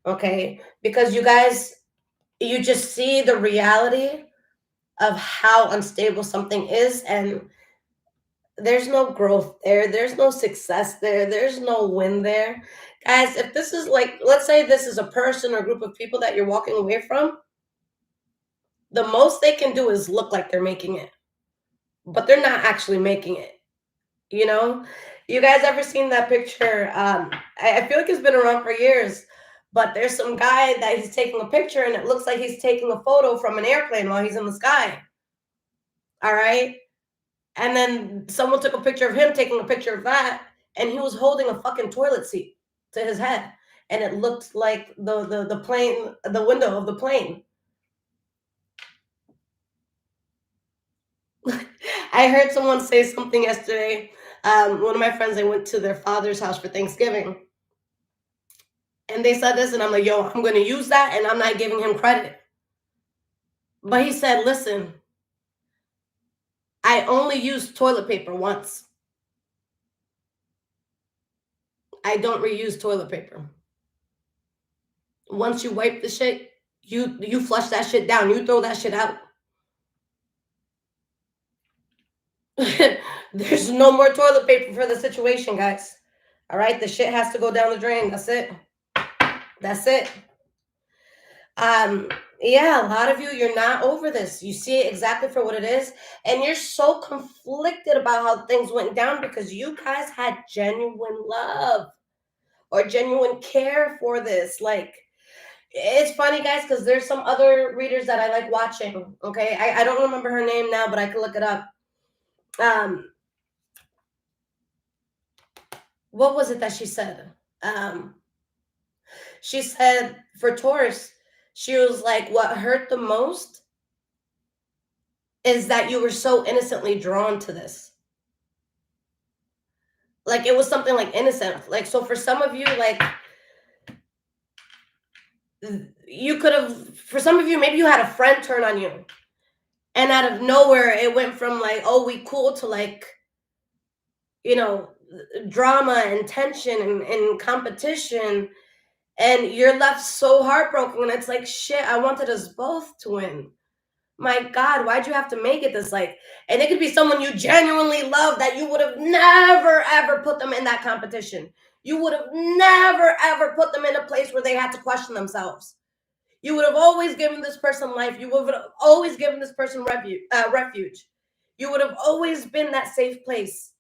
[SPEAKER 1] Okay? Because you guys, you just see the reality of how unstable something is, and there's no growth there, there's no success there, there's no win there. Guys, if this is like, let's say this is a person or group of people that you're walking away from, the most they can do is look like they're making it, but they're not actually making it. You know, you guys ever seen that picture? I feel like it's been around for years, but there's some guy that he's taking a picture and it looks like he's taking a photo from an airplane while he's in the sky. All right. And then someone took a picture of him taking a picture of that, and he was holding a fucking toilet seat to his head, and it looked like the plane, the window of the plane. I heard someone say something yesterday. One of my friends, they went to their father's house for Thanksgiving, and they said this, and I'm like, yo, I'm going to use that, and I'm not giving him credit. But he said, listen, I only use toilet paper once. I don't reuse toilet paper. Once you wipe the shit, you flush that shit down. You throw that shit out. There's no more toilet paper for the situation, guys. All right, the shit has to go down the drain. That's it. That's it. Yeah, a lot of you, you're not over this. You see it exactly for what it is, and you're so conflicted about how things went down because you guys had genuine love or genuine care for this. Like, it's funny, guys, because there's some other readers that I like watching. Okay, I don't remember her name now, but I can look it up. What was it that she said? She said for Taurus, she was like, what hurt the most is that you were so innocently drawn to this. Like, it was something like innocent. Like, so for some of you, like, you could have, for some of you, maybe you had a friend turn on you, and out of nowhere, it went from like, oh, we cool, to like, you know, drama and tension and competition, and you're left so heartbroken, and it's like, shit, I wanted us both to win. My God, why'd you have to make it this, like, and it could be someone you genuinely love that you would have never ever put them in that competition. You would have never ever put them in a place where they had to question themselves. You would have always given this person life. You would have always given this person refuge. You would have always been that safe place.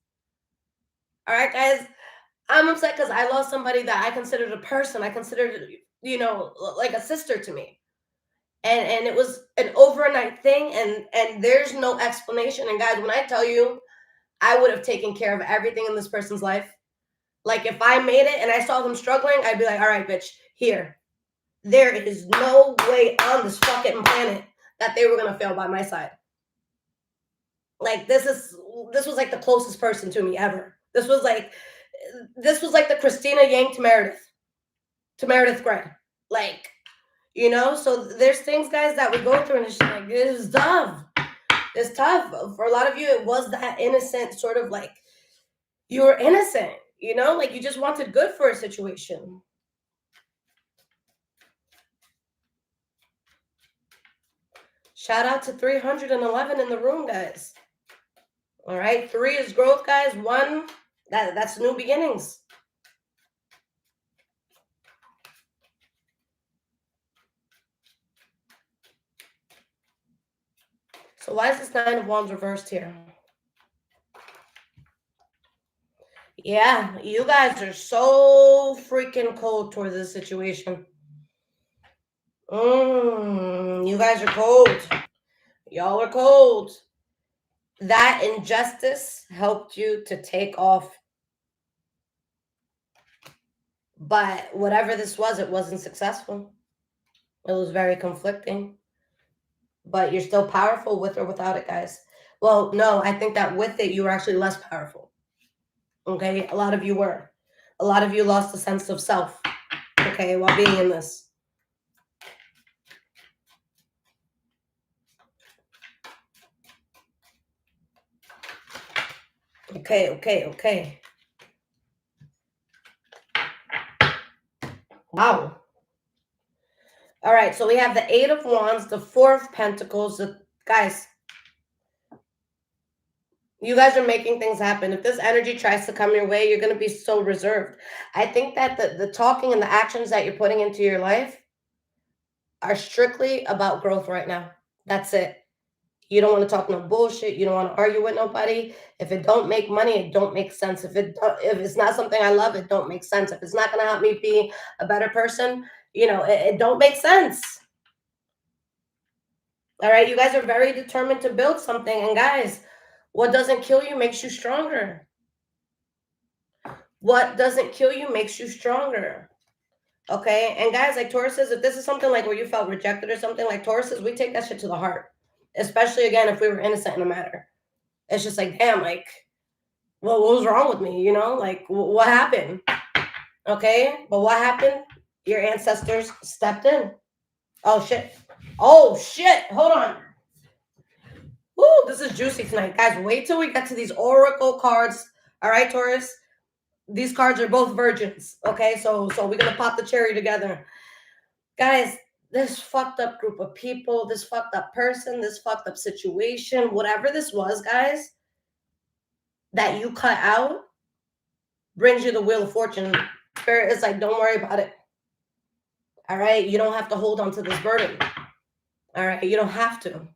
[SPEAKER 1] All right, guys, I'm upset because I lost somebody that I considered a person. I considered, you know, like a sister to me. And it was an overnight thing, and there's no explanation. And guys, when I tell you, I would have taken care of everything in this person's life. Like, if I made it and I saw them struggling, I'd be like, all right, bitch, here. There is no way on this fucking planet that they were gonna fail by my side. Like, this was like the closest person to me ever. This was like the Christina Yang to Meredith Grey. Like, you know, so there's things, guys, that we go through, and it's just like, it is tough. It's tough. For a lot of you, it was that innocent sort of like, you were innocent, you know, like you just wanted good for a situation. Shout out to 311 in the room, guys. All right, 3 is growth, guys. 1, that's new beginnings. So why is this 9 of Wands reversed here? Yeah, you guys are so freaking cold towards this situation. You guys are cold. Y'all are cold. That injustice helped you to take off. But whatever this was, it wasn't successful. It was very conflicting. But you're still powerful with or without it, guys. Well, no, I think that with it, you were actually less powerful. Okay? A lot of you were. A lot of you lost the sense of self, okay, while being in this. Okay. Wow. All right, so we have the 8 of Wands, the 4 of Pentacles. Guys, you guys are making things happen. If this energy tries to come your way, you're going to be so reserved. I think that the talking and the actions that you're putting into your life are strictly about growth right now. That's it. You don't want to talk no bullshit. You don't want to argue with nobody. If it don't make money, it don't make sense. If it's not something I love, it don't make sense. If it's not going to help me be a better person, it don't make sense. All right, you guys are very determined to build something. And guys, what doesn't kill you makes you stronger. What doesn't kill you makes you stronger. Okay, and guys, like Tauruses, if this is something like where you felt rejected or something, like Tauruses, we take that shit to the heart. Especially, again, if we were innocent in the matter. It's just like, damn, like, well, what was wrong with me? Like, what happened? Okay, but what happened? Your ancestors stepped in. Oh, shit. Hold on. Woo, this is juicy tonight. Guys, wait till we get to these oracle cards. All right, Taurus? These cards are both virgins. Okay, so we're going to pop the cherry together. Guys, this fucked up group of people, this fucked up person, this fucked up situation, whatever this was, guys, that you cut out brings you the Wheel of Fortune. Spirit is like, don't worry about it. All right? You don't have to hold on to this burden. All right? You don't have to.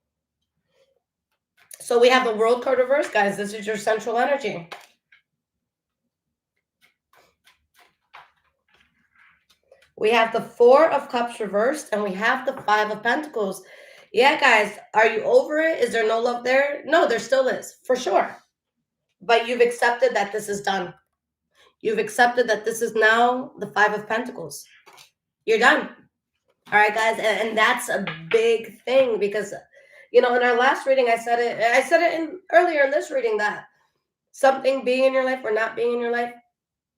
[SPEAKER 1] So we have the World card reversed, guys. This is your central energy. We have the 4 of Cups reversed, and we have the 5 of Pentacles. Yeah, guys, are you over it? Is there no love there? No, there still is, for sure. But you've accepted that this is done. You've accepted that this is now the 5 of Pentacles. You're done. All right, guys, and that's a big thing because, in our last reading, I said it earlier in this reading that something being in your life or not being in your life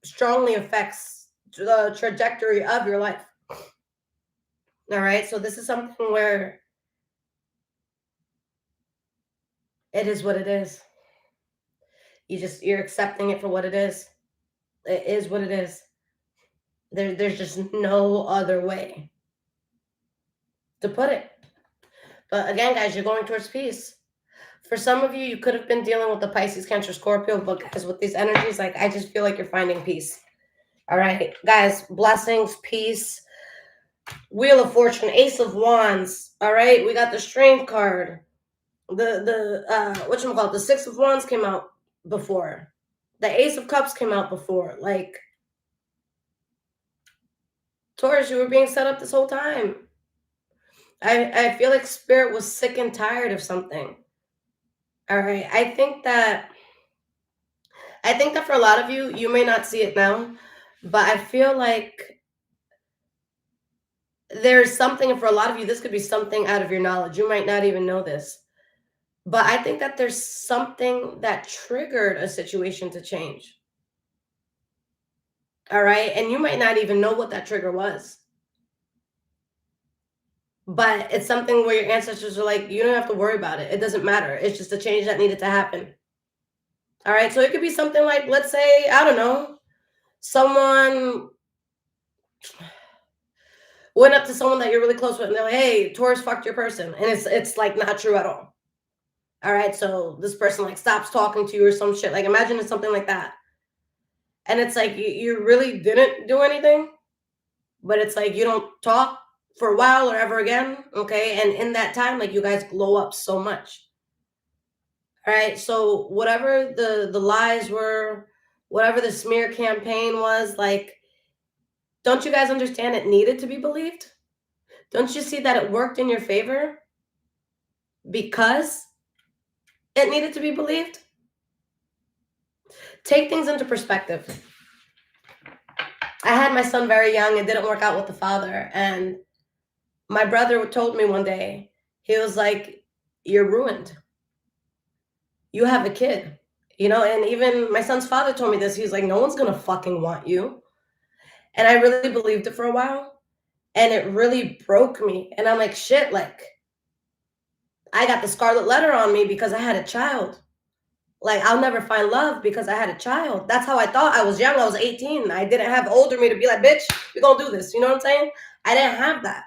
[SPEAKER 1] strongly affects the trajectory of your life. All right, so this is something where it is what it is. You're accepting it for what it is. It is what it is. There's just no other way to put it. But again, guys, you're going towards peace. For some of you, you could have been dealing with the Pisces, Cancer, Scorpio, but guys, with these energies, like, I just feel like you're finding peace. All right, guys, blessings, peace. Wheel of Fortune, Ace of Wands. All right, we got the Strength card. The 6 of Wands came out before. The Ace of Cups came out before. Like, Taurus, you were being set up this whole time. I feel like Spirit was sick and tired of something. All right, I think that for a lot of you, you may not see it now, but I feel like there's something, and for a lot of you, this could be something out of your knowledge. You might not even know this. But I think that there's something that triggered a situation to change. All right, and you might not even know what that trigger was. But it's something where your ancestors are like, you don't have to worry about it. It doesn't matter. It's just a change that needed to happen. All right, so it could be something like, let's say, I don't know, someone, went up to someone that you're really close with and they're like, hey, Taurus fucked your person. And it's like not true at all. All right. So this person like stops talking to you or some shit. Like imagine it's something like that. And it's like you really didn't do anything, but it's like you don't talk for a while or ever again. Okay. And in that time, like you guys glow up so much. All right. So whatever the lies were, whatever the smear campaign was, like, don't you guys understand it needed to be believed? Don't you see that it worked in your favor because it needed to be believed? Take things into perspective. I had my son very young. It didn't work out with the father. And my brother told me one day, he was like, you're ruined. You have a kid. You know, and even my son's father told me this. He was like, no one's going to fucking want you. And I really believed it for a while. And it really broke me. And I'm like, shit, like, I got the scarlet letter on me because I had a child. Like, I'll never find love because I had a child. That's how I thought. I was young. I was 18. I didn't have older me to be like, bitch, we're going to do this. You know what I'm saying? I didn't have that.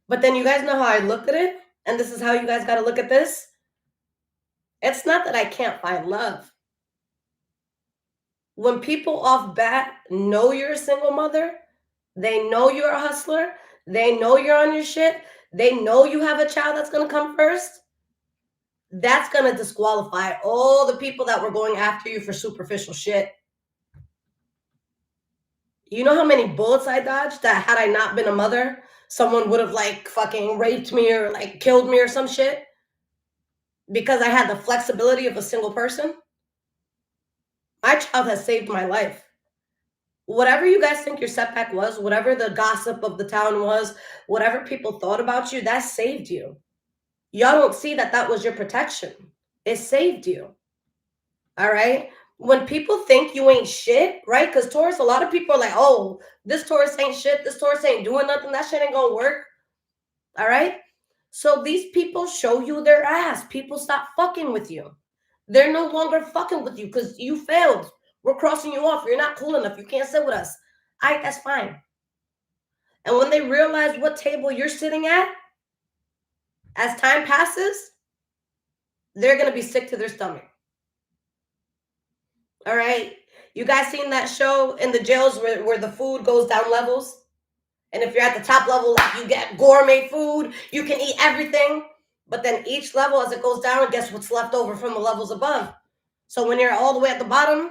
[SPEAKER 1] But then you guys know how I looked at it? And this is how you guys got to look at this. It's not that I can't find love. When people off bat know you're a single mother, they know you're a hustler, they know you're on your shit, they know you have a child that's going to come first, that's going to disqualify all the people that were going after you for superficial shit. You know how many bullets I dodged that had I not been a mother, someone would have like fucking raped me or like killed me or some shit because I had the flexibility of a single person? My child has saved my life. Whatever you guys think your setback was, whatever the gossip of the town was, whatever people thought about you, that saved you. Y'all don't see that that was your protection. It saved you. All right? When people think you ain't shit, right? Because Taurus, a lot of people are like, oh, this Taurus ain't shit. This Taurus ain't doing nothing. That shit ain't going to work. All right? So these people show you their ass. People stop fucking with you. They're no longer fucking with you because you failed. We're crossing you off. You're not cool enough. You can't sit with us. All right, that's fine. And when they realize what table you're sitting at, as time passes, they're going to be sick to their stomach. All right? You guys seen that show in the jails where the food goes down levels? And if you're at the top level, like you get gourmet food, you can eat everything. But then each level, as it goes down, guess what's left over from the levels above? So when you're all the way at the bottom,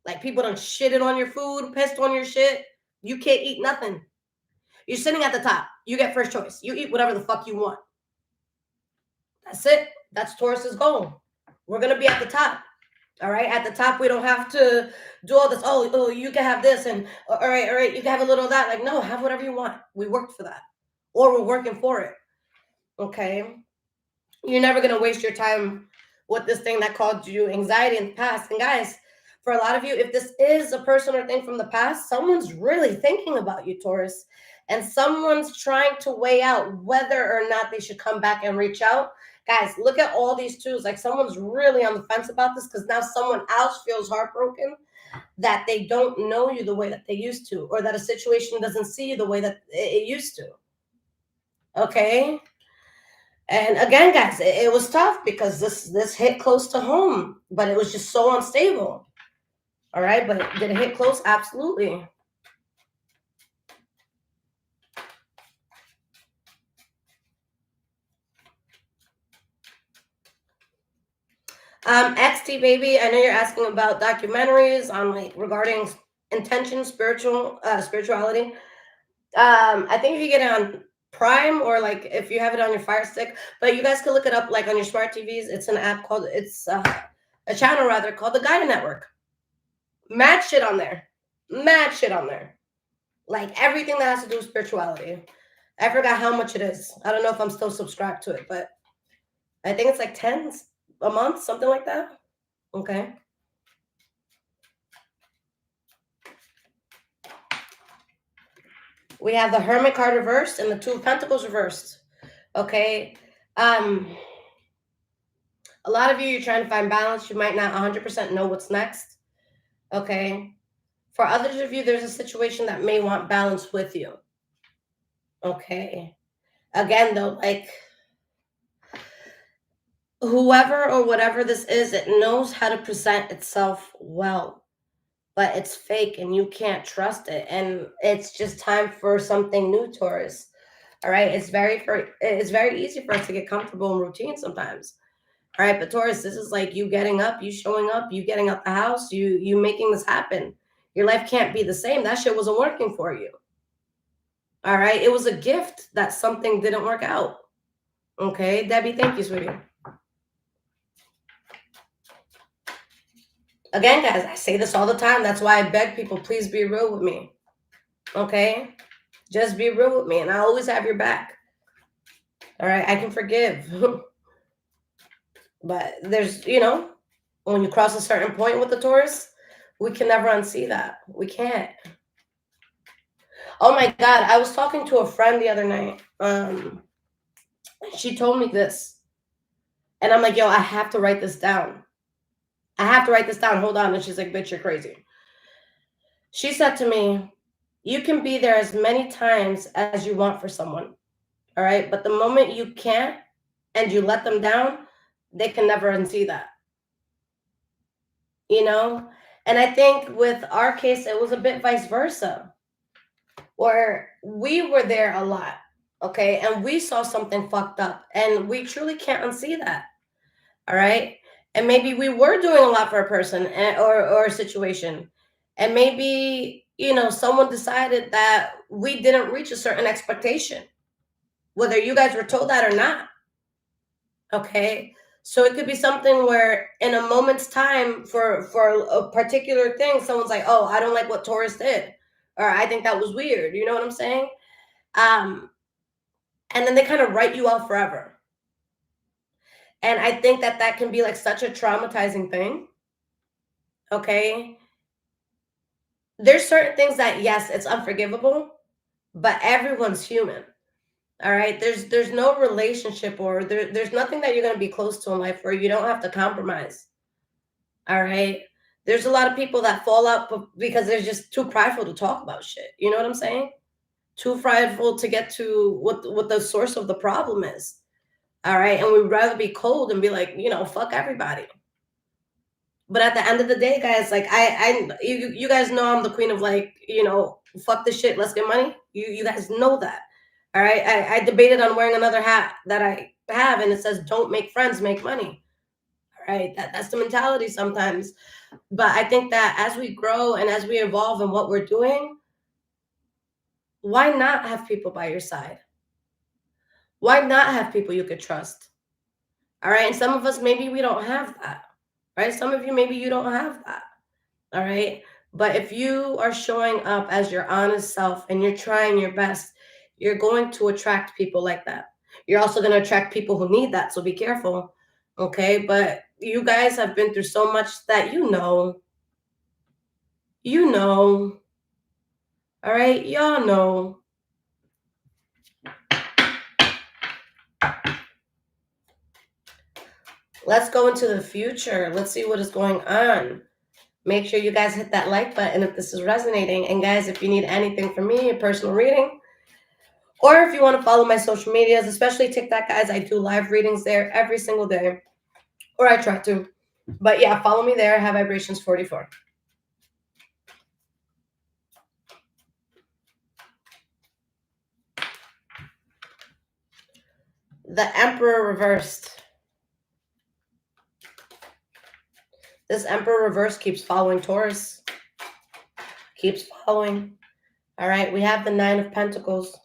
[SPEAKER 1] like people done shitted on your food, pissed on your shit, you can't eat nothing. You're sitting at the top. You get first choice. You eat whatever the fuck you want. That's it. That's Taurus's goal. We're going to be at the top. All right. At the top, we don't have to do all this. Oh, you can have this. And all right. You can have a little of that. Like, no, have whatever you want. We worked for that. Or we're working for it. Okay. You're never going to waste your time with this thing that caused you anxiety in the past. And guys, for a lot of you, if this is a person or thing from the past, someone's really thinking about you, Taurus. And someone's trying to weigh out whether or not they should come back and reach out. Guys, look at all these twos. Like someone's really on the fence about this because now someone else feels heartbroken that they don't know you the way that they used to, or that a situation doesn't see you the way that it used to. Okay? And again, guys, it was tough because this hit close to home, but it was just so unstable. All right? But did it hit close? Absolutely. XT baby, I know you're asking about documentaries on like regarding intention, spirituality. I think if you get it on Prime or like if you have it on your Fire Stick, but you guys can look it up like on your smart TVs. It's an app called a channel rather called the Gaia Network. Mad shit on there. Mad shit on there. Like everything that has to do with spirituality. I forgot how much it is. I don't know if I'm still subscribed to it, but I think it's like 10 a month, something like that. Okay. We have the Hermit card reversed and the Two of Pentacles reversed. Okay. A lot of you, you're trying to find balance. You might not 100% know what's next. Okay. For others of you, there's a situation that may want balance with you. Okay. Again, though, like, whoever or whatever this is, it knows how to present itself well, but it's fake and you can't trust it. And it's just time for something new, Taurus. All right. It's very easy for us to get comfortable in routine sometimes. All right. But Taurus, this is like you getting up, you showing up, you getting out the house, you making this happen. Your life can't be the same. That shit wasn't working for you. All right. It was a gift that something didn't work out. Okay. Debbie, thank you, sweetie. Again, guys, I say this all the time. That's why I beg people, please be real with me. Okay? Just be real with me, and I always have your back. All right? I can forgive. But there's, when you cross a certain point with the Taurus, we can never unsee that. We can't. Oh my God. I was talking to a friend the other night. She told me this. And I'm like, yo, I have to write this down. I have to write this down. Hold on. And she's like, bitch, you're crazy. She said to me, you can be there as many times as you want for someone. All right. But the moment you can't and you let them down, they can never unsee that. And I think with our case, it was a bit vice versa, where we were there a lot. Okay. And we saw something fucked up and we truly can't unsee that. All right. And maybe we were doing a lot for a person or a situation. And maybe, someone decided that we didn't reach a certain expectation, whether you guys were told that or not. Okay. So it could be something where in a moment's time for a particular thing, someone's like, oh, I don't like what Taurus did. Or I think that was weird. You know what I'm saying? And then they kind of write you out forever. And I think that can be like such a traumatizing thing. Okay. There's certain things that, yes, it's unforgivable, but everyone's human. All right. There's no relationship or there's nothing that you're going to be close to in life where you don't have to compromise. All right. There's a lot of people that fall out because they're just too prideful to talk about shit. You know what I'm saying? Too prideful to get to what the source of the problem is. All right. And we'd rather be cold and be like, fuck everybody. But at the end of the day, guys, like you guys know I'm the queen of like, fuck this shit, let's get money. You guys know that. All right. I debated on wearing another hat that I have and it says don't make friends, make money. All right. That's the mentality sometimes. But I think that as we grow and as we evolve in what we're doing, why not have people by your side? Why not have people you could trust? All right. And some of us, maybe we don't have that. Right. Some of you, maybe you don't have that. All right. But if you are showing up as your honest self and you're trying your best, you're going to attract people like that. You're also going to attract people who need that. So be careful. Okay. But you guys have been through so much that all right. Y'all know. Let's go into the future. Let's see what is going on. Make sure you guys hit that like button if this is resonating. And guys, if you need anything from me, a personal reading, or if you want to follow my social medias, especially TikTok, guys, I do live readings there every single day. Or I try to. But yeah, follow me there. Have Vibrations 44. The Emperor reversed. This Emperor reverse keeps following Taurus. Keeps following. All right, we have the Nine of Pentacles.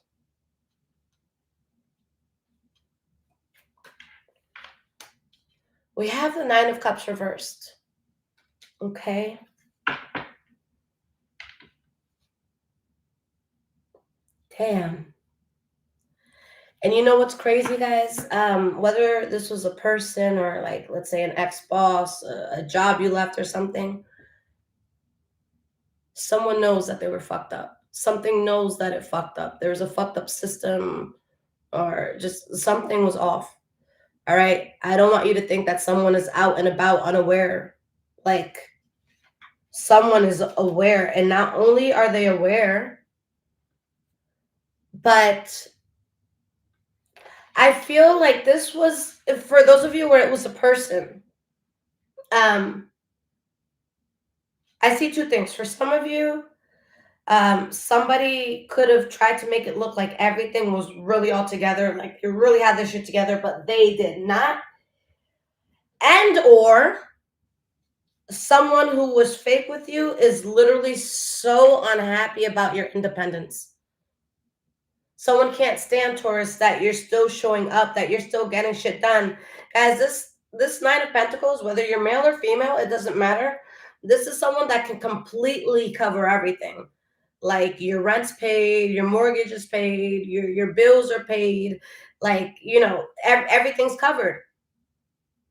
[SPEAKER 1] We have the Nine of Cups reversed. Okay. Damn. And you know what's crazy, guys? Whether this was a person or like, let's say an ex-boss, a job you left or something, someone knows that they were fucked up. Something knows that it fucked up. There was a fucked up system or just something was off. All right. I don't want you to think that someone is out and about unaware. Like someone is aware. And not only are they aware, But I feel like this was, for those of you where it was a person, I see two things. For some of you, somebody could have tried to make it look like everything was really all together, like you really had this shit together, but they did not. And or someone who was fake with you is literally so unhappy about your independence. Someone can't stand, Taurus, that you're still showing up, that you're still getting shit done. Guys, this Nine of Pentacles, whether you're male or female, it doesn't matter. This is someone that can completely cover everything. Like your rent's paid, your mortgage is paid, your bills are paid, like, everything's covered.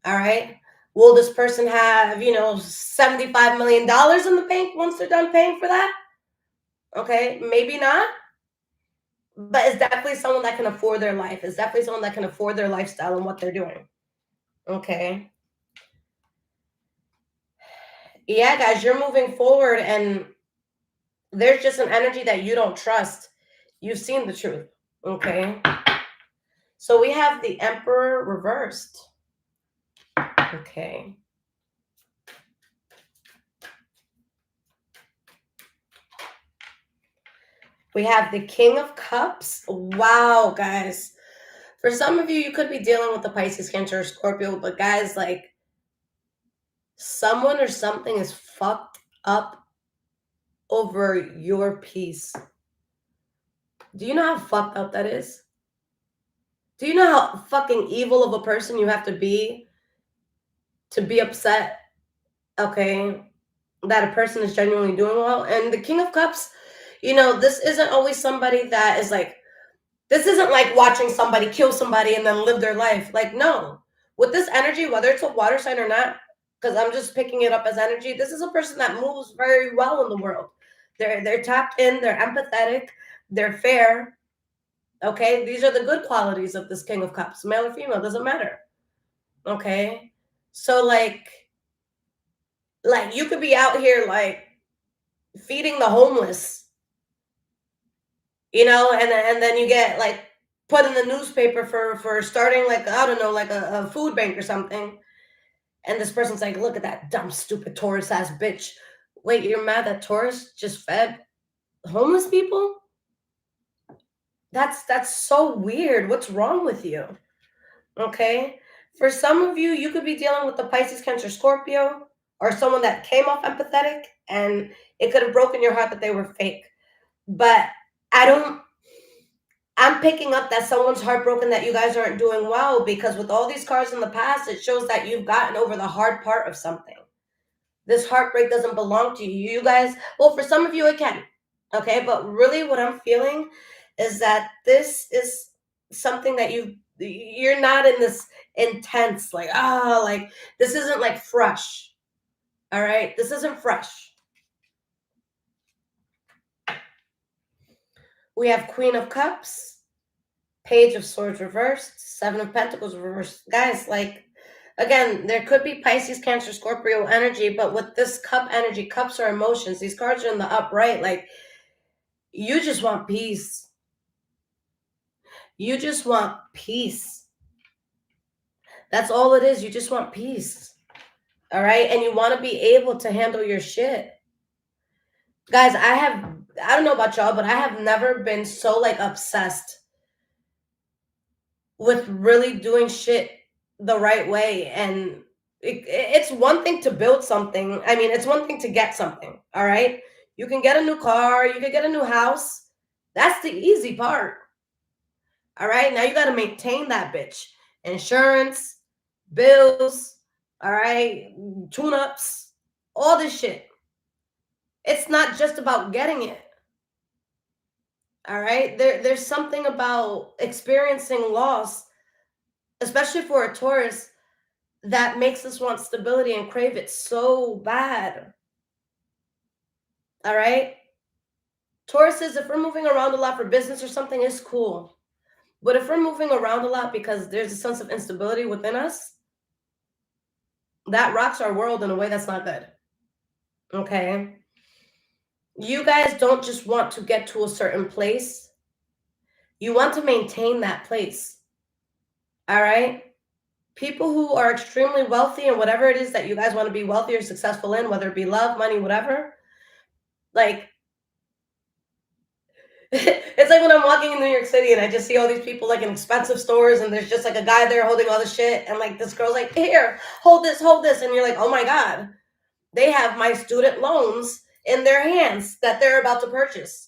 [SPEAKER 1] All right. Will this person have, $75 million in the bank once they're done paying for that? Okay, maybe not. But it's definitely someone that can afford their life. It's definitely someone that can afford their lifestyle and what they're doing. Okay. Yeah, guys, you're moving forward and there's just an energy that you don't trust. You've seen the truth. Okay. So we have the Emperor reversed. Okay. We have the King of Cups. Wow, guys. For some of you, you could be dealing with the Pisces, Cancer, or Scorpio, but guys, like, someone or something is fucked up over your peace. Do you know how fucked up that is? Do you know how fucking evil of a person you have to be upset, okay, that a person is genuinely doing well? And the King of Cups, this isn't always somebody that is like, this isn't like watching somebody kill somebody and then live their life. Like, no. With this energy, whether it's a water sign or not, because I'm just picking it up as energy, this is a person that moves very well in the world. They're tapped in, they're empathetic, they're fair. Okay, these are the good qualities of this King of Cups, male or female, doesn't matter. Okay, so like you could be out here like feeding the homeless, and then you get like put in the newspaper for starting like, I don't know, like a food bank or something, and this person's like, look at that dumb stupid Taurus ass bitch. Wait, you're mad that Taurus just fed homeless people? That's so weird. What's wrong with you? Okay. For some of you, you could be dealing with the Pisces, Cancer, Scorpio, or someone that came off empathetic and it could have broken your heart that they were fake. But I'm picking up that someone's heartbroken that you guys aren't doing well, because with all these cards in the past, it shows that you've gotten over the hard part of something. This heartbreak doesn't belong to you. You guys, well, for some of you, it can. Okay. But really, what I'm feeling is that this is something that you're not in this intense, like, like, this isn't like fresh. All right. This isn't fresh. We have Queen of Cups, Page of Swords reversed, Seven of Pentacles reversed. Guys, like, again, there could be Pisces, Cancer, Scorpio energy, but with this cup energy, cups are emotions. These cards are in the upright. Like, you just want peace. You just want peace. That's all it is. You just want peace. All right. And you want to be able to handle your shit. Guys, I don't know about y'all, but I have never been so like obsessed with really doing shit the right way. And it's one thing to build something. I mean, it's one thing to get something. All right. You can get a new car, you can get a new house. That's the easy part. All right. Now you got to maintain that bitch. Insurance, bills, all right, tune ups, all this shit. It's not just about getting it. All right. There's something about experiencing loss, especially for a Taurus, that makes us want stability and crave it so bad. All right. Tauruses, if we're moving around a lot for business or something, it's cool. But if we're moving around a lot because there's a sense of instability within us, that rocks our world in a way that's not good. Okay. You guys don't just want to get to a certain place. You want to maintain that place. All right? People who are extremely wealthy and whatever it is that you guys want to be wealthy or successful in, whether it be love, money, whatever, like, it's like when I'm walking in New York City and I just see all these people like in expensive stores and there's just like a guy there holding all the shit and like this girl's like, here, hold this, and you're like, oh my God, they have my student loans in their hands that they're about to purchase.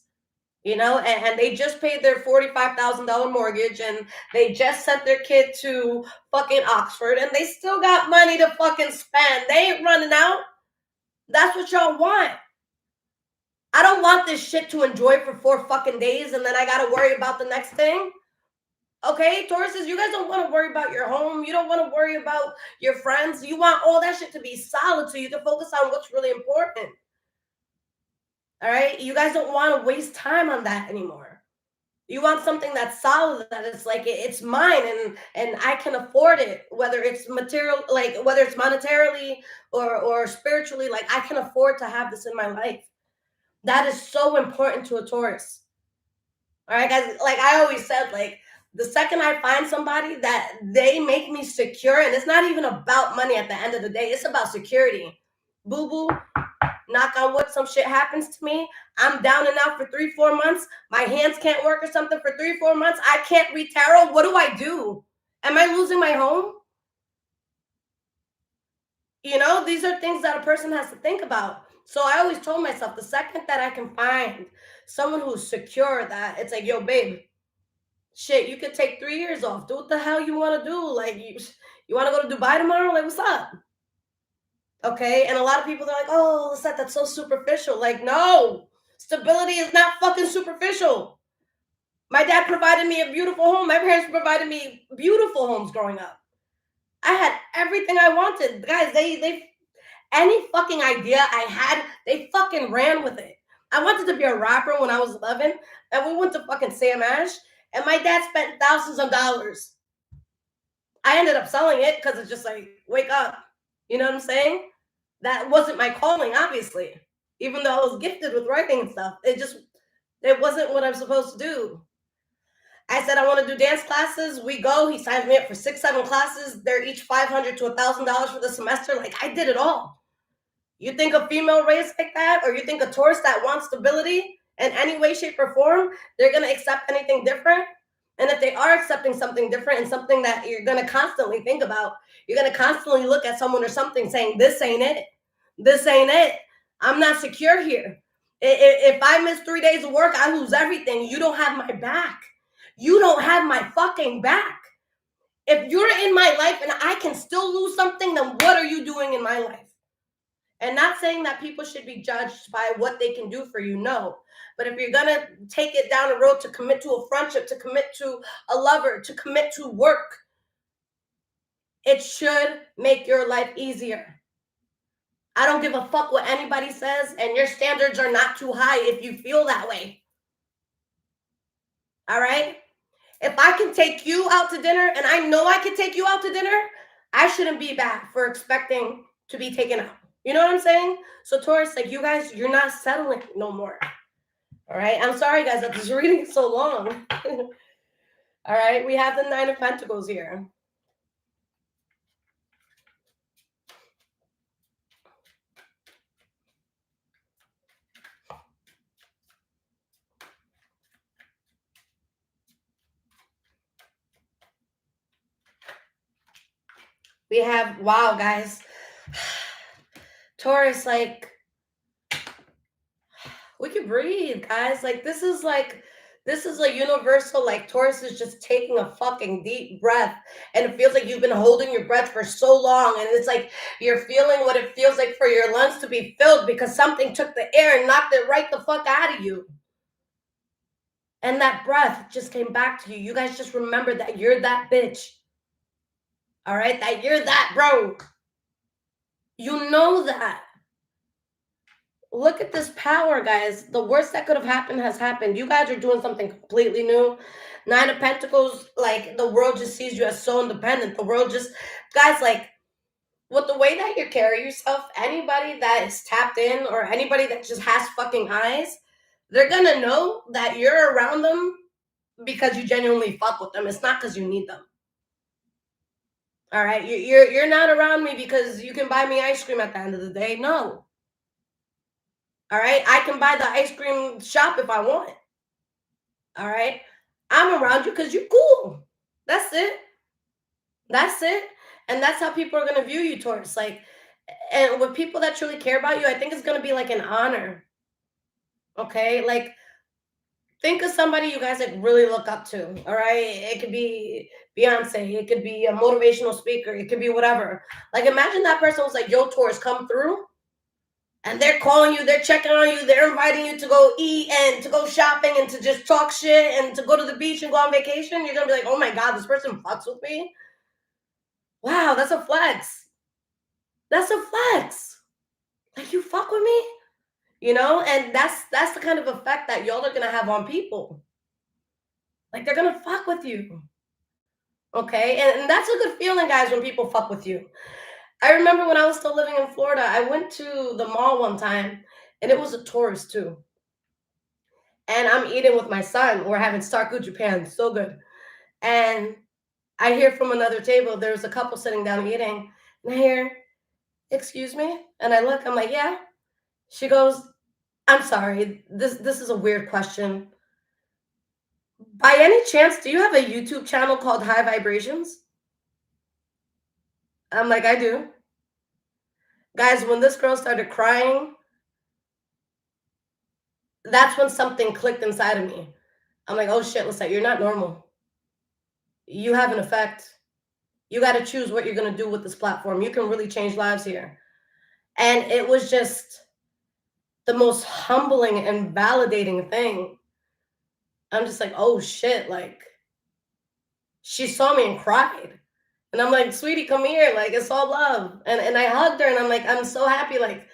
[SPEAKER 1] And they just paid their $45,000 mortgage and they just sent their kid to fucking Oxford and they still got money to fucking spend. They ain't running out. That's what y'all want. I don't want this shit to enjoy for 4 fucking days and then I gotta worry about the next thing. Okay, Tauruses, you guys don't want to worry about your home. You don't want to worry about your friends. You want all that shit to be solid so you can focus on what's really important. All right? You guys don't want to waste time on that anymore. You want something that's solid, that it's like it's mine and I can afford it, whether it's material, like whether it's monetarily or spiritually, like I can afford to have this in my life. That is so important to a Taurus. All right, guys, like I always said, like the second I find somebody that they make me secure, and it's not even about money at the end of the day, it's about security. Boo boo, knock on wood, some shit happens to me. I'm down and out for 3-4 months. My hands can't work or something for 3-4 months. I can't read tarot. What do I do? Am I losing my home? These are things that a person has to think about. So I always told myself, the second that I can find someone who's secure, that it's like, yo, babe, shit, you could take 3 years off. Do what the hell you want to do. Like, you want to go to Dubai tomorrow? Like, what's up? Okay, and a lot of people, they're like, oh, Lisette, that's so superficial. Like, no, stability is not fucking superficial. My dad provided me a beautiful home. My parents provided me beautiful homes growing up. I had everything I wanted. Guys, they any fucking idea I had, they fucking ran with it. I wanted to be a rapper when I was 11, and we went to fucking Sam Ash, and my dad spent thousands of dollars. I ended up selling it because it's just like, wake up. You know what I'm saying? That wasn't my calling, obviously. Even though I was gifted with writing and stuff, it wasn't what I'm supposed to do. I said I want to do dance classes. We go. He signed me up for 6-7 classes. They're each $500 to $1,000 for the semester. Like, I did it all. You think a female raised like that, or you think a Taurus that wants stability in any way, shape, or form, they're going to accept anything different? And if they are accepting something different and something that you're going to constantly think about, you're going to constantly look at someone or something saying, this ain't it. This ain't it. I'm not secure here. If I miss 3 days of work, I lose everything. You don't have my back. You don't have my fucking back. If you're in my life and I can still lose something, then what are you doing in my life? And not saying that people should be judged by what they can do for you, no. But if you're going to take it down the road to commit to a friendship, to commit to a lover, to commit to work, it should make your life easier. I don't give a fuck what anybody says, and your standards are not too high if you feel that way. All right? If I can take you out to dinner and I know I can take you out to dinner, I shouldn't be bad for expecting to be taken out. You know what I'm saying? So Taurus, like, you guys, you're not settling no more. All right? I'm sorry, guys, that this reading is so long. All right? We have the 9 of Pentacles here. We have, wow, guys. Taurus, like, we can breathe, guys. Like, this is a universal, like, Taurus is just taking a fucking deep breath, and it feels like you've been holding your breath for so long, and it's like you're feeling what it feels like for your lungs to be filled because something took the air and knocked it right the fuck out of you. And that breath just came back to you. You guys just remember that you're that bitch. All right? That you're that bro. You know that. Look at this power, guys. The worst that could have happened has happened. You guys are doing something completely new. 9 of Pentacles, like, the world just sees you as so independent. The world just, guys, like, with the way that you carry yourself, anybody that is tapped in or anybody that just has fucking eyes, they're gonna know that you're around them because you genuinely fuck with them. It's not because you need them. All right, you're not around me because you can buy me ice cream at the end of the day. No. All right, I can buy the ice cream shop if I want. All right, I'm around you because you're cool. That's it. That's it. And that's how people are gonna view you, Taurus. Like, and with people that truly care about you, I think it's gonna be like an honor. Okay, like think of somebody you guys like really look up to. All right, it could be Beyonce, it could be a motivational speaker, it could be whatever. Like imagine that person was like, "Yo, Taurus, come through," and they're calling you, they're checking on you, they're inviting you to go eat and to go shopping and to just talk shit and to go to the beach and go on vacation. You're gonna be like, "Oh my god, this person fucks with me." Wow, that's a flex. That's a flex. Like you fuck with me, and that's the kind of effect that y'all are gonna have on people. Like they're gonna fuck with you. Okay, and that's a good feeling, guys, when people fuck with you. I remember when I was still living in Florida, I went to the mall one time, and it was a tourist too. And I'm eating with my son. We're having Starku Japan, so good. And I hear from another table, there's a couple sitting down eating, and I hear, "Excuse me," and I look, I'm like, "Yeah." She goes, "I'm sorry, this is a weird question. By any chance, do you have a YouTube channel called High Vibrations?" I'm like, "I do." Guys, when this girl started crying, that's when something clicked inside of me. I'm like, "Oh shit, Lisette, you're not normal. You have an effect. You got to choose what you're going to do with this platform. You can really change lives here." And it was just the most humbling and validating thing. I'm just like, "Oh shit," like she saw me and cried. And I'm like, "Sweetie, come here. Like, it's all love." And I hugged her and I'm like, "I'm so happy. Like,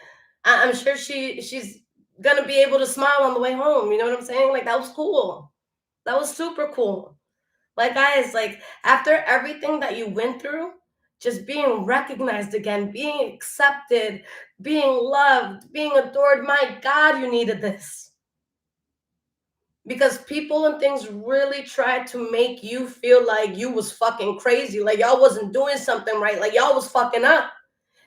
[SPEAKER 1] I'm sure she's gonna be able to smile on the way home." You know what I'm saying? Like, that was cool. That was super cool. Like, guys, like after everything that you went through, just being recognized again, being accepted, being loved, being adored. My God, you needed this. Because people and things really tried to make you feel like you was fucking crazy, like y'all wasn't doing something right, like y'all was fucking up.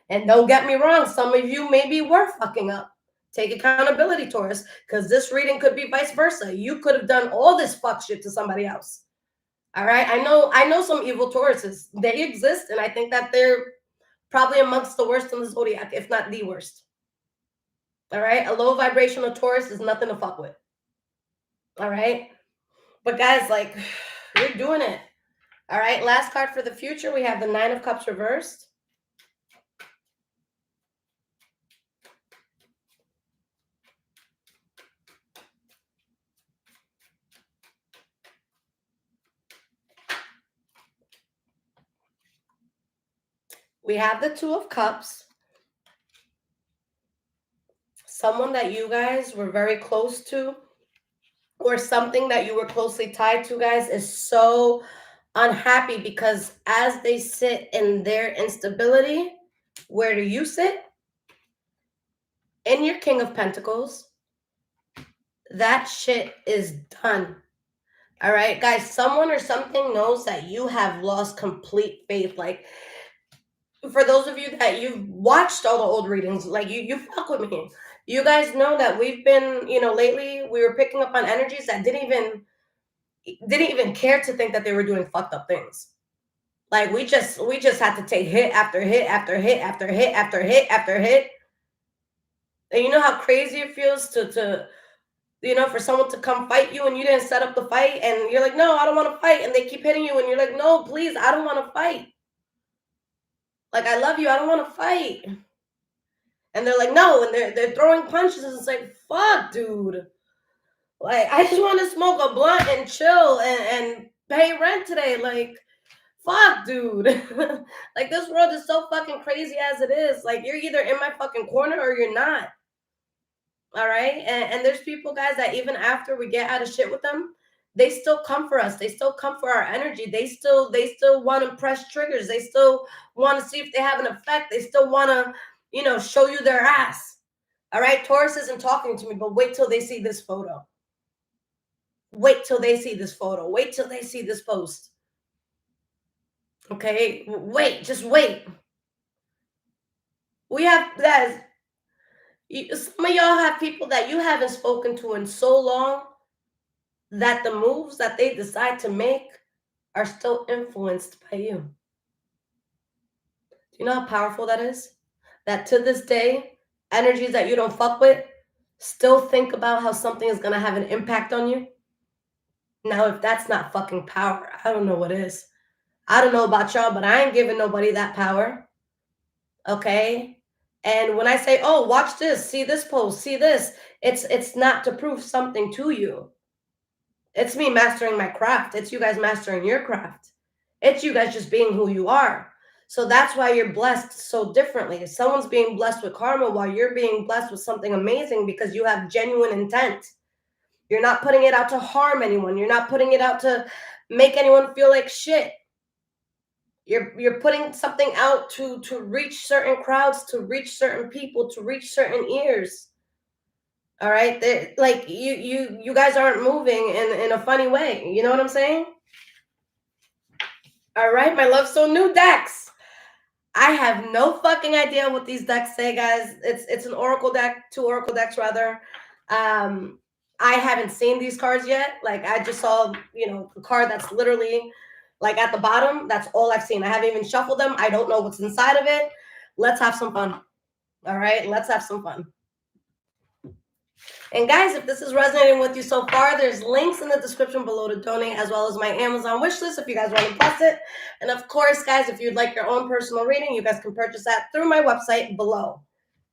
[SPEAKER 1] And don't get me wrong, some of you maybe were fucking up. Take accountability, Taurus, because this reading could be vice versa. You could have done all this fuck shit to somebody else. All right, I know some evil Tauruses. They exist, and I think that they're probably amongst the worst in the zodiac, if not the worst. All right, a low vibrational Taurus is nothing to fuck with. All right, but guys, like, you're doing it. All right, last card for the future. We have the Nine of Cups reversed. We have the Two of Cups. Someone that you guys were very close to, or something that you were closely tied to, guys, is so unhappy because as they sit in their instability, where do you sit? In your King of Pentacles. That shit is done. All right, guys, someone or something knows that you have lost complete faith. Like, for those of you that you've watched all the old readings, like you fuck with me. You guys know that we've been, lately we were picking up on energies that didn't even care to think that they were doing fucked up things. Like we just had to take hit after hit after hit after hit after hit after hit. And you know how crazy it feels to for someone to come fight you and you didn't set up the fight and you're like, "No, I don't want to fight," and they keep hitting you and you're like, "No, please, I don't want to fight. Like, I love you, I don't want to fight." And they're like, "No," and they're throwing punches, and it's like, fuck, dude. Like, I just want to smoke a blunt and chill and pay rent today. Like, fuck, dude. Like, this world is so fucking crazy as it is. Like, you're either in my fucking corner or you're not. All right. And there's people, guys, that even after we get out of shit with them, they still come for us. They still come for our energy. They still want to press triggers. They still want to see if they have an effect. They still want to, show you their ass. All right. Taurus isn't talking to me, but wait till they see this photo. Wait till they see this photo. Wait till they see this post. Okay? Wait, just wait. We have that. Some of y'all have people that you haven't spoken to in so long that the moves that they decide to make are still influenced by you. Do you know how powerful that is? That to this day, energies that you don't fuck with still think about how something is going to have an impact on you. Now, if that's not fucking power, I don't know what is. I don't know about y'all, but I ain't giving nobody that power. Okay? And when I say, oh, watch this, see this post, see this, it's not to prove something to you. It's me mastering my craft. It's you guys mastering your craft. It's you guys just being who you are. So that's why you're blessed so differently. Someone's being blessed with karma while you're being blessed with something amazing because you have genuine intent. You're not putting it out to harm anyone. You're not putting it out to make anyone feel like shit. You're putting something out to reach certain crowds, to reach certain people, to reach certain ears. All right, like you guys aren't moving in a funny way. You know what I'm saying? All right, my love. So new decks. I have no fucking idea what these decks say, guys. It's an oracle deck, 2 oracle decks rather. I haven't seen these cards yet. Like I just saw, the card that's literally like at the bottom. That's all I've seen. I haven't even shuffled them. I don't know what's inside of it. Let's have some fun. All right, let's have some fun. And guys, if this is resonating with you so far, there's links in the description below to donate, as well as my Amazon wish list if you guys want to bless it. And of course, guys, if you'd like your own personal reading, you guys can purchase that through my website below.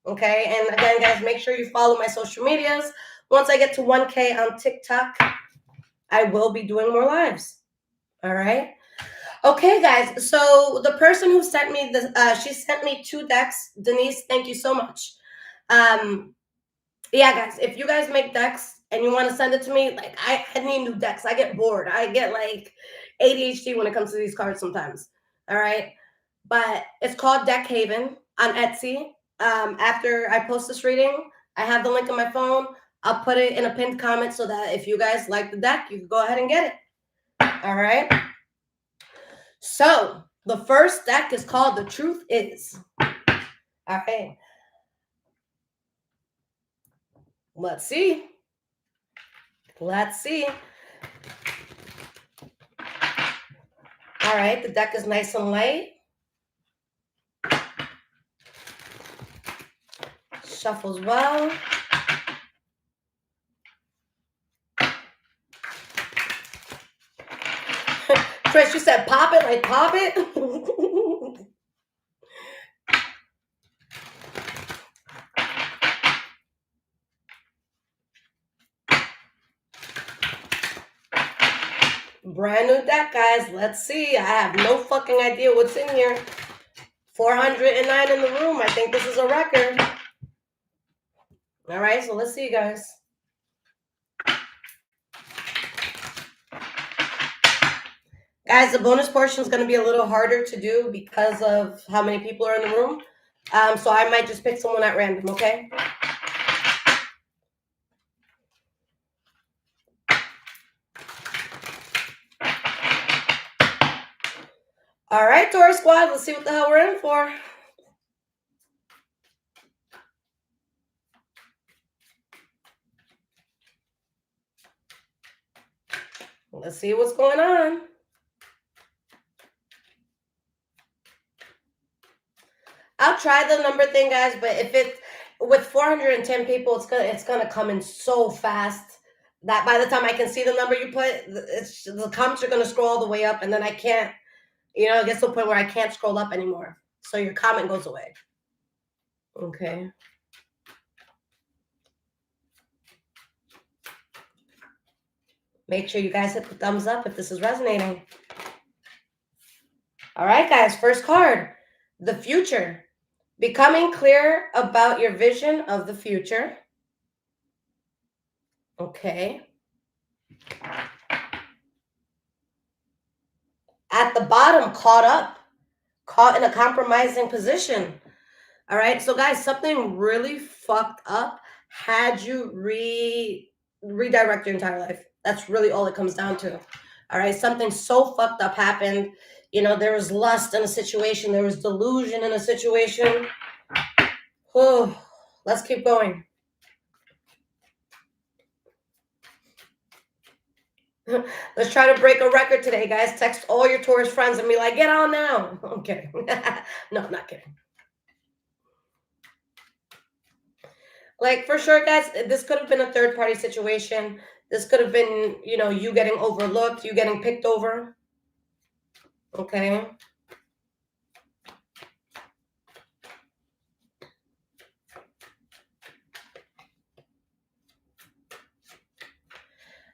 [SPEAKER 1] Okay, and again, guys, make sure you follow my social medias. Once I get to 1K on TikTok, I will be doing more lives. All right. Okay, guys. So the person who sent me this, she sent me 2 decks. Denise, thank you so much. Yeah, guys, if you guys make decks and you want to send it to me, like I need new decks. I get bored. I get like ADHD when it comes to these cards sometimes. All right. But it's called Deck Haven on Etsy. After I post this reading, I have the link on my phone. I'll put it in a pinned comment so that if you guys like the deck, you can go ahead and get it. All right. So the first deck is called The Truth Is. All right. Let's see. Let's see. All right, the deck is nice and light. Shuffles well. Trish, you said pop it, like pop it? Brand new deck, guys. Let's see. I have no fucking idea what's in here. 409 in the room. I think this is a record. All right, so let's see, guys. Guys, the bonus portion is going to be a little harder to do because of how many people are in the room. So I might just pick someone at random, okay? All right, Taurus Squad, let's see what the hell we're in for. Let's see what's going on. I'll try the number thing, guys, but if it's with 410 people, it's gonna come in so fast that by the time I can see the number you put, the comments are gonna scroll all the way up, and then I can't, it gets to a point where I can't scroll up anymore. So your comment goes away. Okay. Make sure you guys hit the thumbs up if this is resonating. All right, guys, first card, the future. Becoming clear about your vision of the future. Okay. At the bottom, caught in a compromising position. All right, so guys, something really fucked up had you redirect your entire life. That's really all it comes down to. All right, something so fucked up happened. You know, there was lust in a situation, there was delusion in a situation. Oh, let's keep going. Let's try to break a record today, guys. Text all your Taurus friends and be like, get on now. I'm kidding. No, I'm not kidding. Like, for sure, guys, this could have been a third-party situation. This could have been, you know, you getting overlooked, you getting picked over. Okay?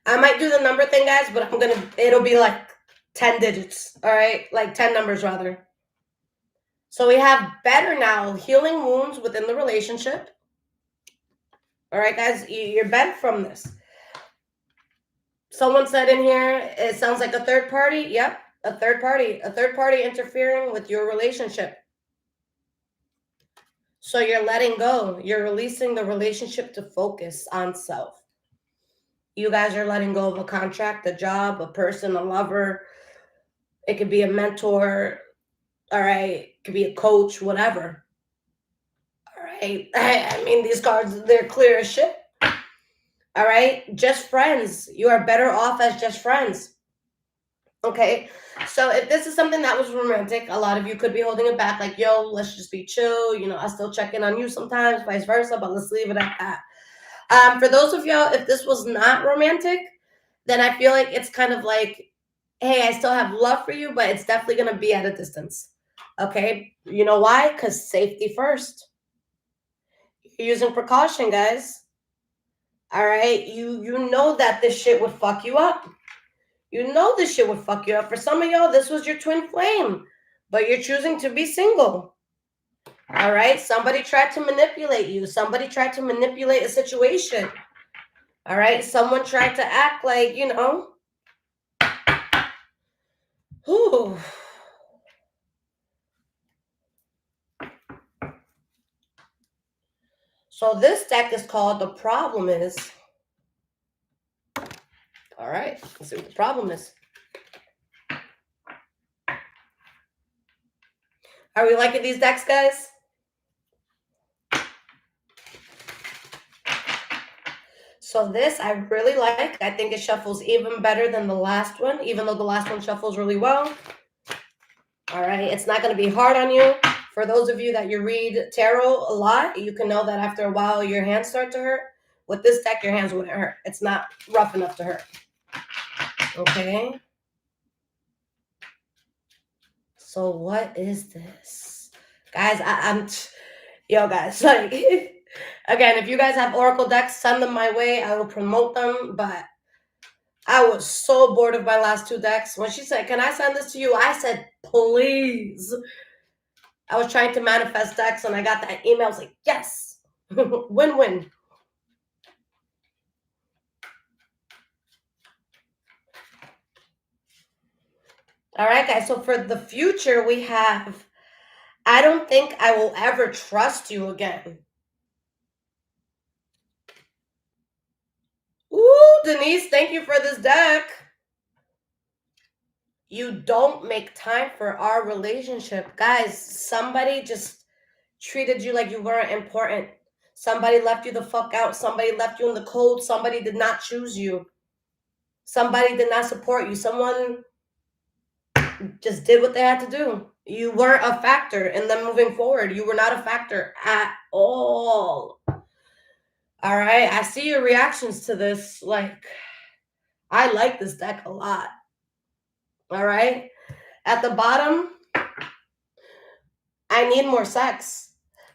[SPEAKER 1] I might do the number thing, guys, but it'll be like 10 digits, all right? Like 10 numbers, rather. So we have better now, healing wounds within the relationship. All right, guys, you're better from this. Someone said in here, it sounds like a third party. Yep, a third party interfering with your relationship. So you're letting go. You're releasing the relationship to focus on self. You guys are letting go of a contract, a job, a person, a lover. It could be a mentor. All right. It could be a coach, whatever. All right. I mean, these cards, they're clear as shit. All right. Just friends. You are better off as just friends. Okay. So if this is something that was romantic, a lot of you could be holding it back. Like, yo, let's just be chill. You know, I still check in on you sometimes, vice versa, but let's leave it at that. For those of y'all, if this was not romantic, then I feel like it's kind of like, hey, I still have love for you, but it's definitely going to be at a distance. Okay? You know why? Because safety first. You're using precaution, guys. All right? You know that this shit would fuck you up. You know this shit would fuck you up. For some of y'all, this was your twin flame, but you're choosing to be single. All right? Somebody tried to manipulate you. Somebody tried to manipulate a situation. All right? Someone tried to act like, you know. Whew. So this deck is called The Problem Is. All right, let's see what the problem is. Are we liking these decks, guys? So this I really like. I think it shuffles even better than the last one, even though the last one shuffles really well. All right, it's not going to be hard on you. For those of you that you read tarot a lot, you can know that after a while your hands start to hurt. With this deck, your hands wouldn't hurt. It's not rough enough to hurt. Okay. So what is this? Guys, yo, guys, like, again, if you guys have Oracle decks, send them my way. I will promote them, but I was so bored of my last two decks. When she said, can I send this to you? I said, please. I was trying to manifest decks, and I got that email. I was like, yes. Win-win. All right, guys. So for the future, we have, I don't think I will ever trust you again. Ooh, Denise, thank you for this deck. You don't make time for our relationship. Guys, somebody just treated you like you weren't important. Somebody left you the fuck out. Somebody left you in the cold. Somebody did not choose you. Somebody did not support you. Someone just did what they had to do. You weren't a factor in them moving forward. You were not a factor at all. All right. I see your reactions to this. Like, I like this deck a lot. All right. At the bottom, I need more sex.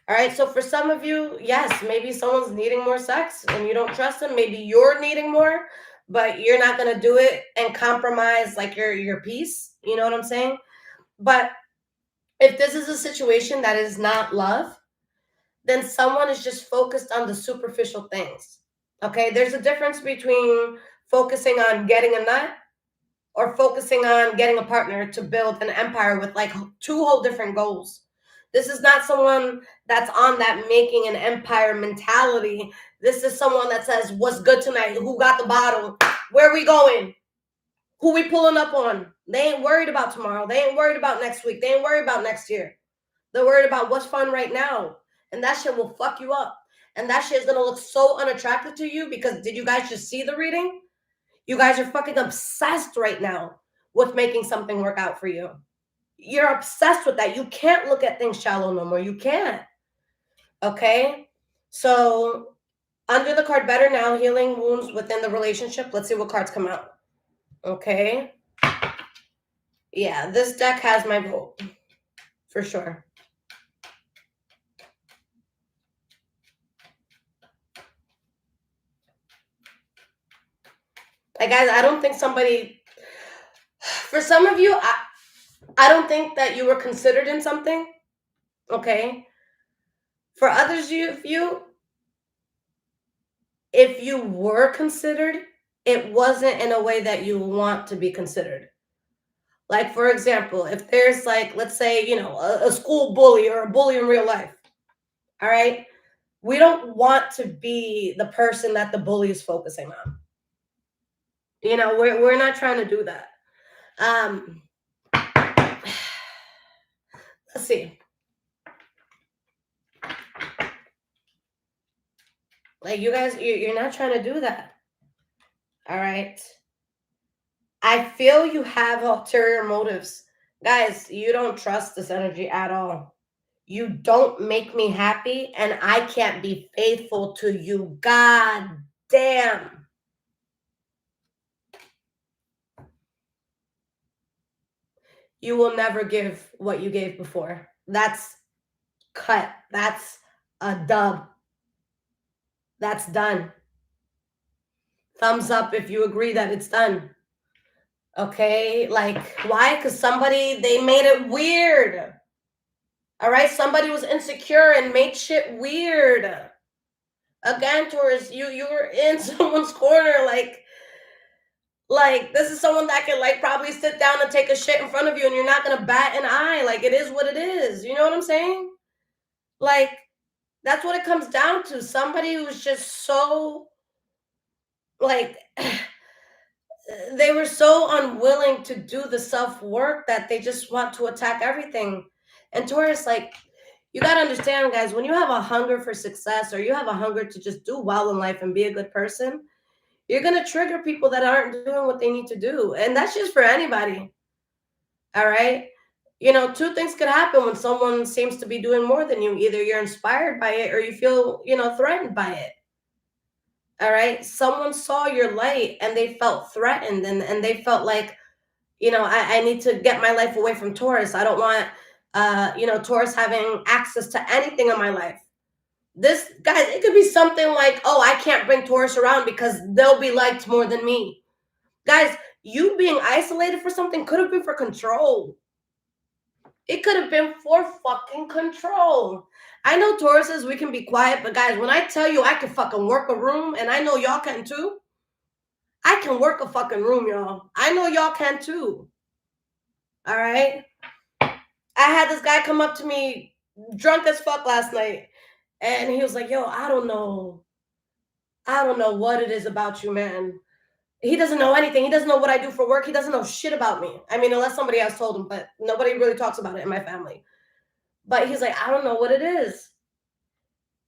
[SPEAKER 1] All right. So for some of you, yes, maybe someone's needing more sex and you don't trust them. Maybe you're needing more, but you're not going to do it and compromise like your peace. You know what I'm saying? But if this is a situation that is not love, then someone is just focused on the superficial things. Okay. There's a difference between focusing on getting a nut or focusing on getting a partner to build an empire with like two whole different goals. This is not someone that's on that making an empire mentality. This is someone that says, what's good tonight? Who got the bottle? Where we going? Who we pulling up on? They ain't worried about tomorrow. They ain't worried about next week. They ain't worried about next year. They're worried about what's fun right now. And that shit will fuck you up. And that shit is going to look so unattractive to you because did you guys just see the reading? You guys are fucking obsessed right now with making something work out for you. You're obsessed with that. You can't look at things shallow no more. You can't. Okay? So, under the card Better Now, Healing Wounds Within the Relationship, let's see what cards come out. Okay? Yeah, this deck has my vote. For sure. Like, guys, I don't think somebody... For some of you, I don't think that you were considered in something. Okay? For others of you, if you were considered, it wasn't in a way that you want to be considered. Like, for example, if there's like, let's say, you know, a school bully or a bully in real life, all right? We don't want to be the person that the bully is focusing on. You know, we're not trying to do that. Let's see. Like, you guys, you're not trying to do that. All right? I feel you have ulterior motives. Guys, you don't trust this energy at all. You don't make me happy, and I can't be faithful to you. God damn. You will never give what you gave before. That's cut. That's a dub. That's done. Thumbs up if you agree that it's done. Okay? Like, why? Because somebody, they made it weird. All right? Somebody was insecure and made shit weird. Again, Taurus, you were in someone's corner. Like, this is someone that can, like, probably sit down and take a shit in front of you and you're not going to bat an eye. Like, it is what it is. You know what I'm saying? Like, that's what it comes down to. Somebody who's just so, like... they were so unwilling to do the self-work that they just want to attack everything. And Taurus, like, you got to understand, guys, when you have a hunger for success or you have a hunger to just do well in life and be a good person, you're going to trigger people that aren't doing what they need to do. And that's just for anybody. All right? You know, two things could happen when someone seems to be doing more than you. Either you're inspired by it or you feel, you know, threatened by it. All right. Someone saw your light and they felt threatened and they felt like, you know, I need to get my life away from Taurus. I don't want, you know, Taurus having access to anything in my life. This, guys, it could be something like, oh, I can't bring Taurus around because they'll be liked more than me. Guys, you being isolated for something could have been for control. It could have been for fucking control. I know Tauruses, we can be quiet, but guys, when I tell you I can fucking work a room, and I know y'all can too, I can work a fucking room, y'all. I know y'all can too. All right? I had this guy come up to me drunk as fuck last night, and he was like, yo, I don't know what it is about you, man. He doesn't know anything. He doesn't know what I do for work. He doesn't know shit about me. I mean, unless somebody else told him, but nobody really talks about it in my family. But he's like, I don't know what it is.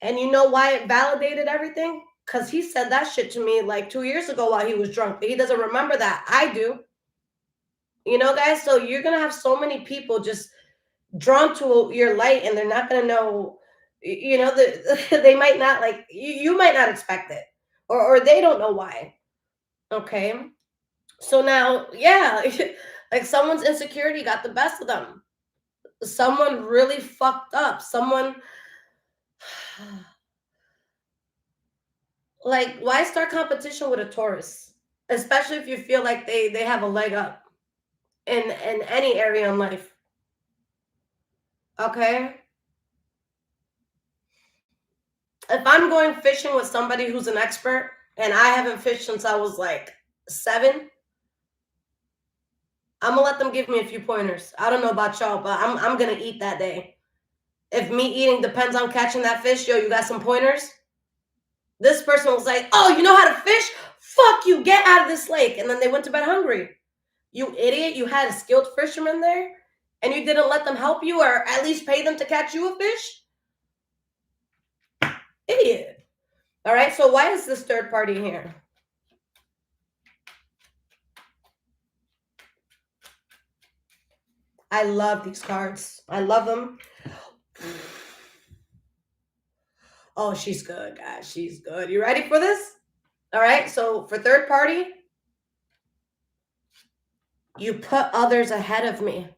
[SPEAKER 1] And you know why it validated everything? Because he said that shit to me like 2 years ago while he was drunk. But he doesn't remember that. I do. You know, guys? So you're going to have so many people just drawn to your light and they're not going to know, you know, they might not like, you might not expect it. Or they don't know why. Okay? So now, yeah, like someone's insecurity got the best of them. Someone really fucked up. Someone... Like, why start competition with a Taurus? Especially if you feel like they have a leg up in any area in life. Okay? If I'm going fishing with somebody who's an expert, and I haven't fished since I was like 7, I'm gonna let them give me a few pointers. I don't know about y'all, but I'm gonna eat that day. If me eating depends on catching that fish, yo, you got some pointers? This person was like, oh, you know how to fish? Fuck you, get out of this lake. And then they went to bed hungry. You idiot, you had a skilled fisherman there and you didn't let them help you or at least pay them to catch you a fish? Idiot. All right, so why is this third party here? I love these cards. I love them. Oh, she's good, guys. She's good. You ready for this? All right, so for third party, you put others ahead of me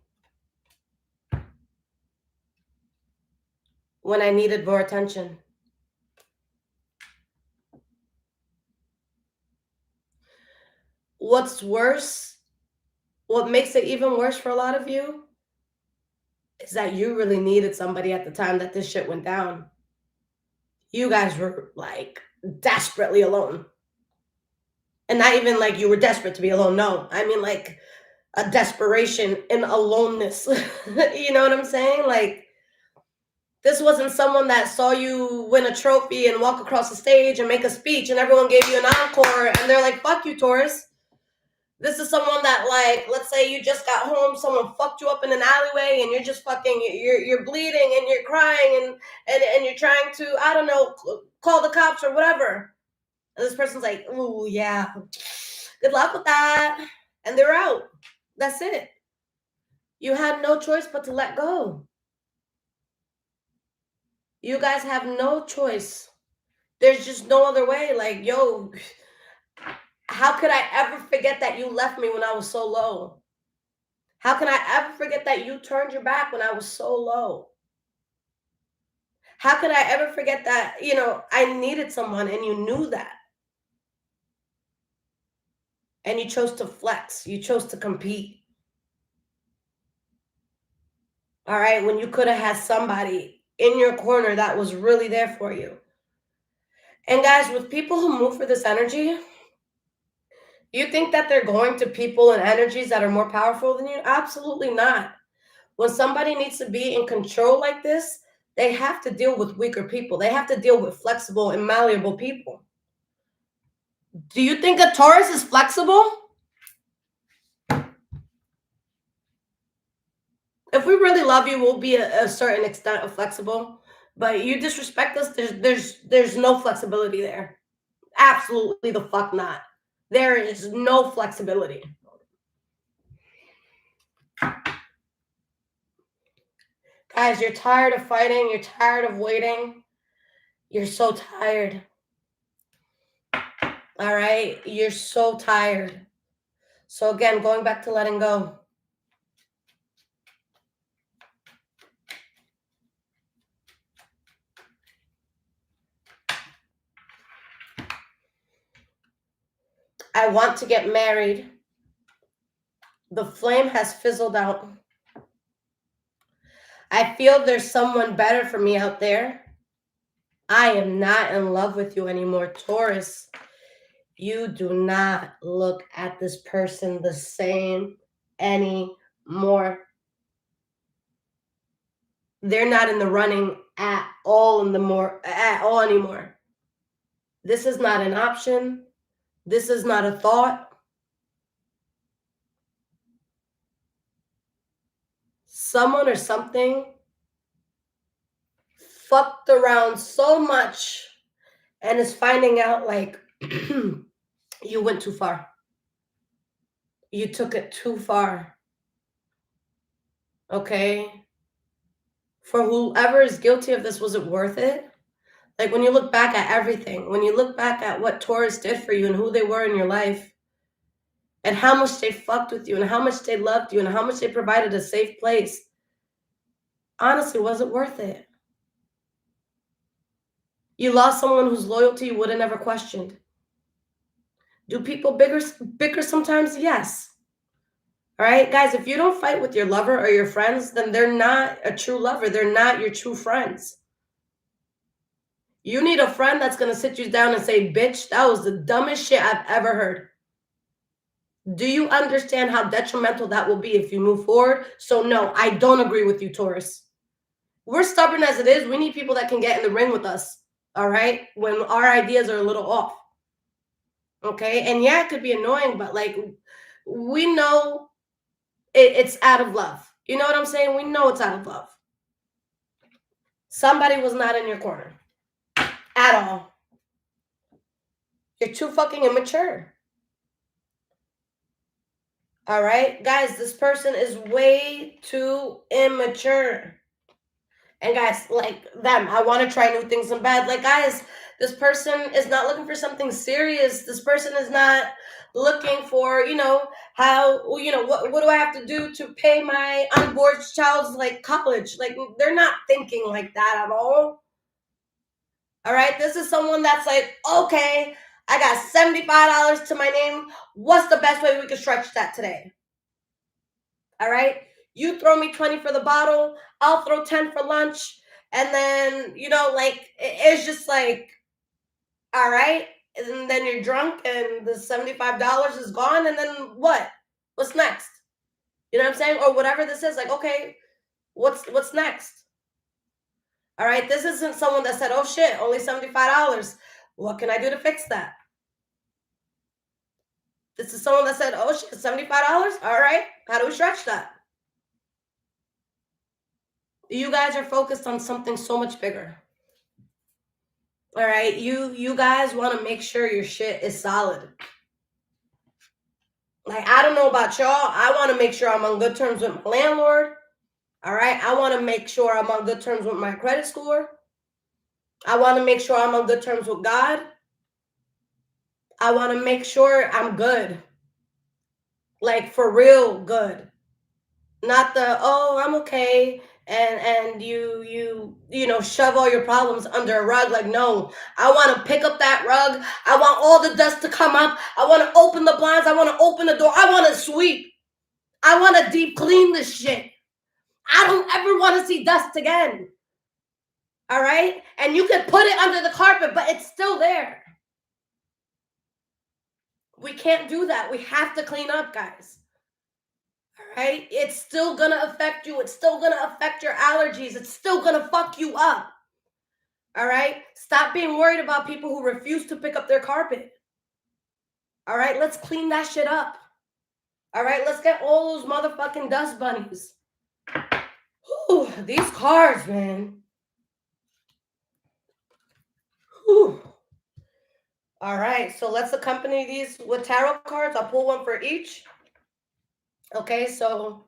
[SPEAKER 1] when I needed more attention. What's worse, what makes it even worse for a lot of you is that you really needed somebody at the time that this shit went down. You guys were like desperately alone. And not even like you were desperate to be alone. No, I mean like a desperation and aloneness. You know what I'm saying? Like, this wasn't someone that saw you win a trophy and walk across the stage and make a speech and everyone gave you an encore and they're like, fuck you, Taurus. This is someone that, like, let's say you just got home, someone fucked you up in an alleyway and you're just fucking, you're bleeding and you're crying and you're trying to, I don't know, call the cops or whatever. And this person's like, ooh, yeah, good luck with that. And they're out. That's it. You had no choice but to let go. You guys have no choice. There's just no other way. Like, yo, how could I ever forget that you left me when I was so low? How can I ever forget that you turned your back when I was so low? How could I ever forget that, you know, I needed someone and you knew that? And you chose to flex. You chose to compete. All right, when you could have had somebody in your corner that was really there for you. And guys, with people who move for this energy, you think that they're going to people and energies that are more powerful than you? Absolutely not. When somebody needs to be in control like this, they have to deal with weaker people. They have to deal with flexible and malleable people. Do you think a Taurus is flexible? If we really love you, we'll be a certain extent of flexible. But you disrespect us, there's no flexibility there. Absolutely the fuck not. There is no flexibility. Guys, you're tired of fighting. You're tired of waiting. You're so tired. All right? You're so tired. So again, going back to letting go. I want to get married. The flame has fizzled out. I feel there's someone better for me out there. I am not in love with you anymore, Taurus. You do not look at this person the same anymore. They're not in the running at all anymore. This is not an option. This is not a thought. Someone or something fucked around so much and is finding out like you went too far. You took it too far. Okay? For whoever is guilty of this, was it worth it? Like, when you look back at everything, when you look back at what Taurus did for you and who they were in your life, and how much they fucked with you, and how much they loved you, and how much they provided a safe place, honestly, was it worth it? You lost someone whose loyalty you would have never questioned. Do people bicker sometimes? Yes. All right, guys, if you don't fight with your lover or your friends, then they're not a true lover. They're not your true friends. You need a friend that's going to sit you down and say, bitch, that was the dumbest shit I've ever heard. Do you understand how detrimental that will be if you move forward? So no, I don't agree with you, Taurus. We're stubborn as it is. We need people that can get in the ring with us, all right, when our ideas are a little off. Okay, and yeah, it could be annoying, but like we know it's out of love. You know what I'm saying? We know it's out of love. Somebody was not in your corner at all. You're too fucking immature. All right, guys, this person is way too immature. And guys, like them, I want to try new things in bed. Like, guys, this person is not looking for something serious. This person is not looking for, how, what do I have to do to pay my unborn child's like college? Like, they're not thinking like that at all. All right, this is someone that's like, okay, I got $75 to my name. What's the best way we can stretch that today? All right, you throw me 20 for the bottle, I'll throw 10 for lunch. And then, like, it's just like, all right. And then you're drunk and the $75 is gone. And then what? What's next? You know what I'm saying? Or whatever this is. Like, okay, what's next? All right. This isn't someone that said, oh shit, only $75. What can I do to fix that? This is someone that said, oh shit, $75. All right. How do we stretch that? You guys are focused on something so much bigger. All right. You guys want to make sure your shit is solid. Like, I don't know about y'all. I want to make sure I'm on good terms with my landlord. All right. I want to make sure I'm on good terms with my credit score. I want to make sure I'm on good terms with God. I want to make sure I'm good. Like, for real good. Not the, oh, I'm okay. And you shove all your problems under a rug. Like, no, I want to pick up that rug. I want all the dust to come up. I want to open the blinds. I want to open the door. I want to sweep. I want to deep clean this shit. I don't ever want to see dust again. All right? And you can put it under the carpet, but it's still there. We can't do that. We have to clean up, guys. All right? It's still going to affect you. It's still going to affect your allergies. It's still going to fuck you up. All right? Stop being worried about people who refuse to pick up their carpet. All right? Let's clean that shit up. All right? Let's get all those motherfucking dust bunnies. Whew, these cards, man. Whew. All right, so let's accompany these with tarot cards. I'll pull one for each. Okay, so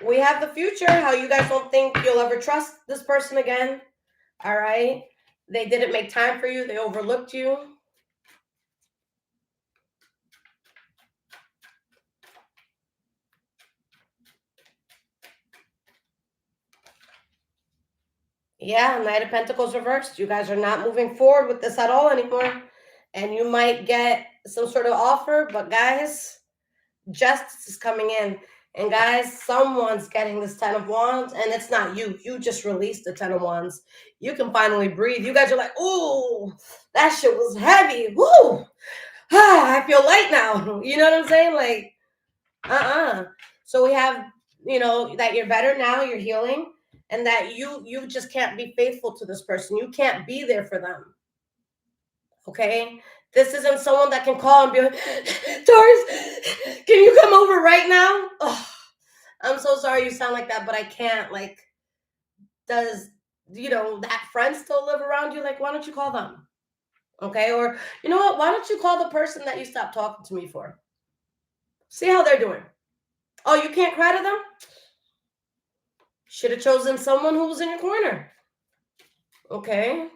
[SPEAKER 1] we have the future, how you guys don't think you'll ever trust this person again. All right, they didn't make time for you. They overlooked you. Yeah, Knight of Pentacles reversed. You guys are not moving forward with this at all anymore. And you might get some sort of offer, but guys, justice is coming in. And guys, someone's getting this 10 of Wands, and it's not you. You just released the 10 of Wands. You can finally breathe. You guys are like, ooh, that shit was heavy. Woo! I feel light now. You know what I'm saying? Like, So we have, that you're better now, you're healing, and that you just can't be faithful to this person. You can't be there for them. Okay? This isn't someone that can call and be like, Taurus, can you come over right now? Oh, I'm so sorry you sound like that, but I can't. Like, does, that friend still live around you? Like, why don't you call them? Okay? Or, you know what? Why don't you call the person that you stopped talking to me for? See how they're doing. Oh, you can't cry to them? Should have chosen someone who was in your corner. Okay?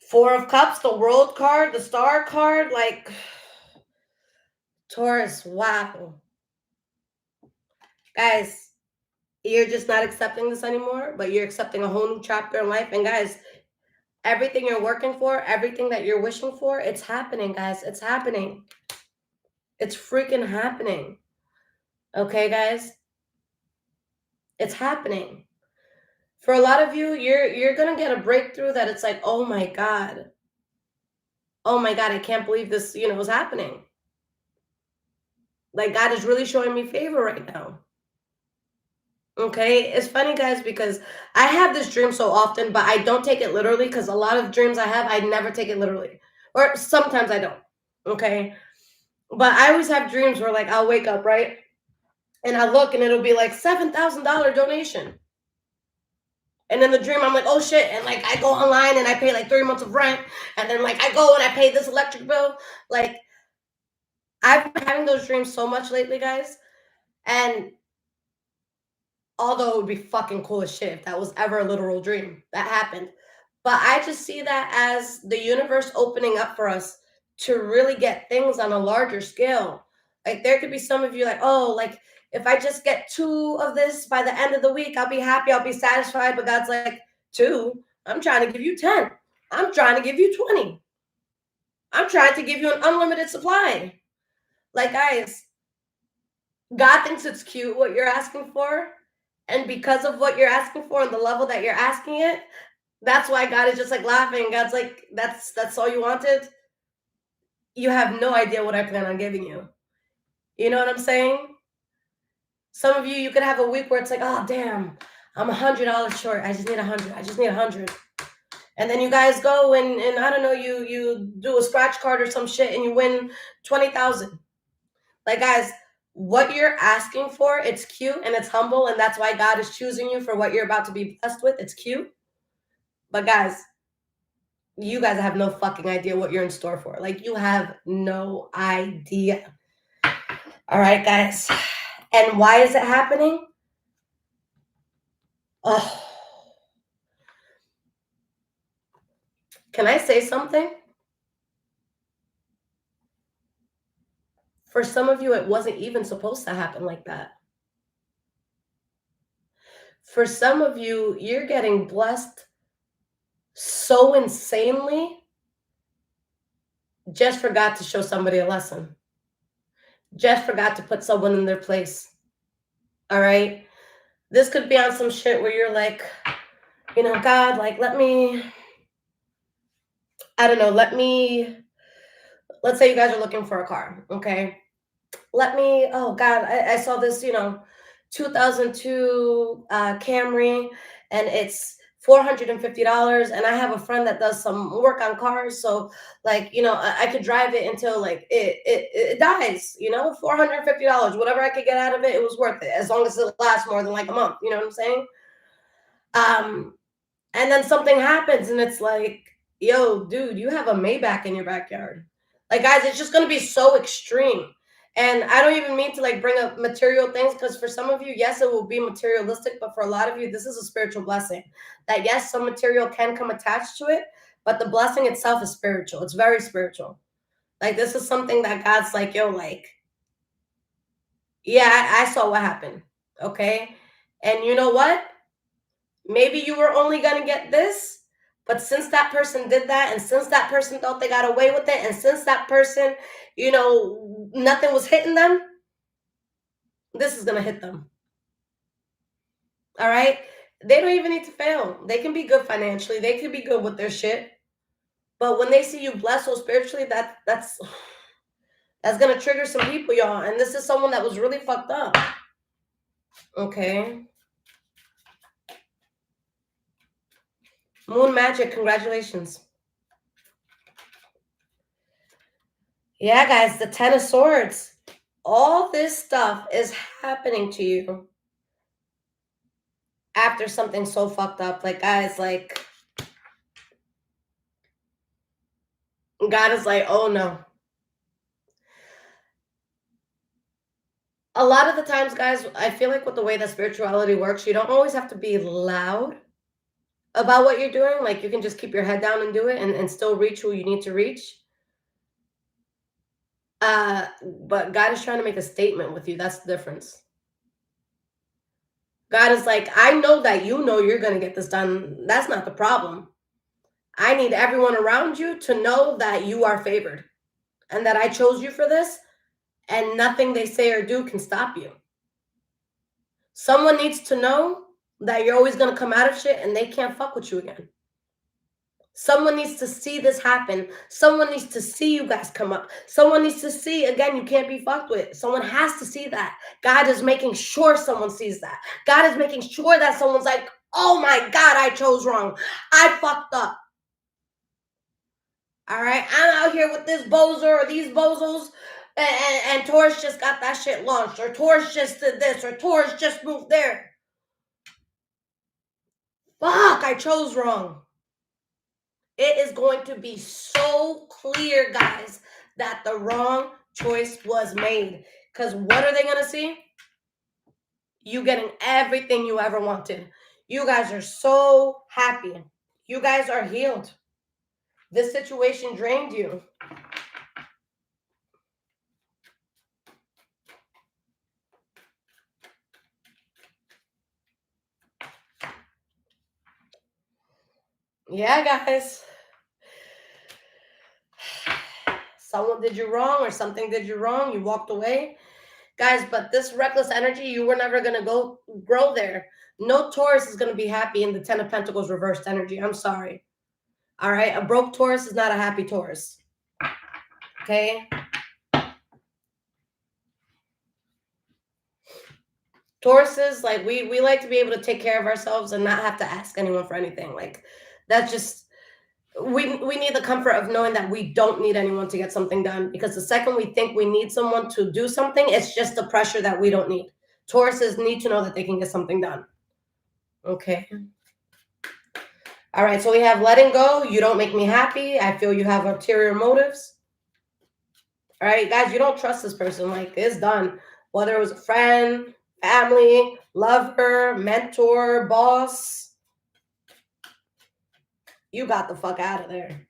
[SPEAKER 1] Four of Cups, the World card, the Star card, like, Taurus, wow. Guys, you're just not accepting this anymore, but you're accepting a whole new chapter in life. And guys, everything you're working for, everything that you're wishing for, it's happening, guys. It's happening. It's freaking happening. Okay, guys? It's happening. For a lot of you, you're going to get a breakthrough that it's like, oh my God. Oh my God, I can't believe this, was happening. Like, God is really showing me favor right now. Okay, it's funny, guys, because I have this dream so often, but I don't take it literally because a lot of dreams I have, I never take it literally, or sometimes I don't. Okay, but I always have dreams where, like, I'll wake up, right, and I look, and it'll be like $7,000 donation, and in the dream, I'm like, oh shit, and like I go online and I pay like 3 months of rent, and then like I go and I pay this electric bill. Like, I've been having those dreams so much lately, guys, and although it would be fucking cool as shit if that was ever a literal dream that happened. But I just see that as the universe opening up for us to really get things on a larger scale. Like, there could be some of you like, oh, like, if I just get 2 of this by the end of the week, I'll be happy, I'll be satisfied. But God's like, 2? I'm trying to give you 10. I'm trying to give you 20. I'm trying to give you an unlimited supply. Like, guys, God thinks it's cute what you're asking for. And because of what you're asking for and the level that you're asking it, that's why God is just like laughing. God's like, that's all you wanted? You have no idea what I plan on giving you. You know what I'm saying? Some of you could have a week where it's like, oh damn, I'm $100 short. I just need 100. I just need 100. And then you guys go and I don't know, you do a scratch card or some shit and you win 20,000. Like, guys, what you're asking for, it's cute and it's humble, and that's why God is choosing you for what you're about to be blessed with. It's cute. But guys, you guys have no fucking idea what you're in store for. Like, you have no idea. All right, guys. And why is it happening? Oh. Can I say something? For some of you, it wasn't even supposed to happen like that. For some of you, you're getting blessed so insanely, just forgot to show somebody a lesson. Just forgot to put someone in their place. All right? This could be on some shit where you're like, you know, God, like, I don't know, let's say you guys are looking for a car, okay? Oh God, I saw this, 2002 Camry, and it's $450, and I have a friend that does some work on cars, so like, I could drive it until like it dies, $450, whatever I could get out of it, it was worth it, as long as it lasts more than like a month, you know what I'm saying? And then something happens and it's like, yo, dude, you have a Maybach in your backyard. Like, guys, it's just gonna be so extreme. And I don't even mean to like bring up material things, because for some of you, yes, it will be materialistic, but for a lot of you, this is a spiritual blessing. That yes, some material can come attached to it, but the blessing itself is spiritual. It's very spiritual. Like, this is something that God's like, yo, like, yeah, I saw what happened. Okay. And you know what? Maybe you were only going to get this, but since that person did that, and since that person thought they got away with it, and since that person, nothing was hitting them, this is going to hit them. All right? They don't even need to fail. They can be good financially. They can be good with their shit. But when they see you blessed so spiritually, that's going to trigger some people, y'all. And this is someone that was really fucked up. Okay. Moon Magic, congratulations. Yeah, guys, the 10 of Swords. All this stuff is happening to you after something so fucked up. Like, guys, like, God is like, oh no. A lot of the times, guys, I feel like with the way that spirituality works, you don't always have to be loud about what you're doing. Like, you can just keep your head down and do it and still reach who you need to reach. But God is trying to make a statement with you. That's the difference. God is like, I know that you know you're going to get this done. That's not the problem. I need everyone around you to know that you are favored and that I chose you for this, and nothing they say or do can stop you. Someone needs to know that you're always going to come out of shit and they can't fuck with you again. Someone needs to see this happen. Someone needs to see you guys come up. Someone needs to see, again, you can't be fucked with. Someone has to see that. God is making sure someone sees that. God is making sure that someone's like, oh my God, I chose wrong. I fucked up. All right, I'm out here with this bozo or these bozos, and Taurus just got that shit launched, or Taurus just did this, or Taurus just moved there. Fuck, I chose wrong. It is going to be so clear, guys, that the wrong choice was made. Because what are they going to see? You getting everything you ever wanted. You guys are so happy. You guys are healed. This situation drained you. Yeah, guys. Someone did you wrong or something did you wrong. You walked away. Guys, but this reckless energy, you were never going to grow there. No Taurus is going to be happy in the 10 of Pentacles reversed energy. I'm sorry. All right? A broke Taurus is not a happy Taurus. Okay? Tauruses, like, we like to be able to take care of ourselves and not have to ask anyone for anything. Like, that's just... We need the comfort of knowing that we don't need anyone to get something done, because the second we think we need someone to do something, it's just the pressure that we don't need. Tauruses need to know that they can get something done. Okay. All right, so we have letting go. You don't make me happy. I feel you have ulterior motives. All right, guys, you don't trust this person. Like, it's done. Whether it was a friend, family, lover, mentor, boss, you got the fuck out of there.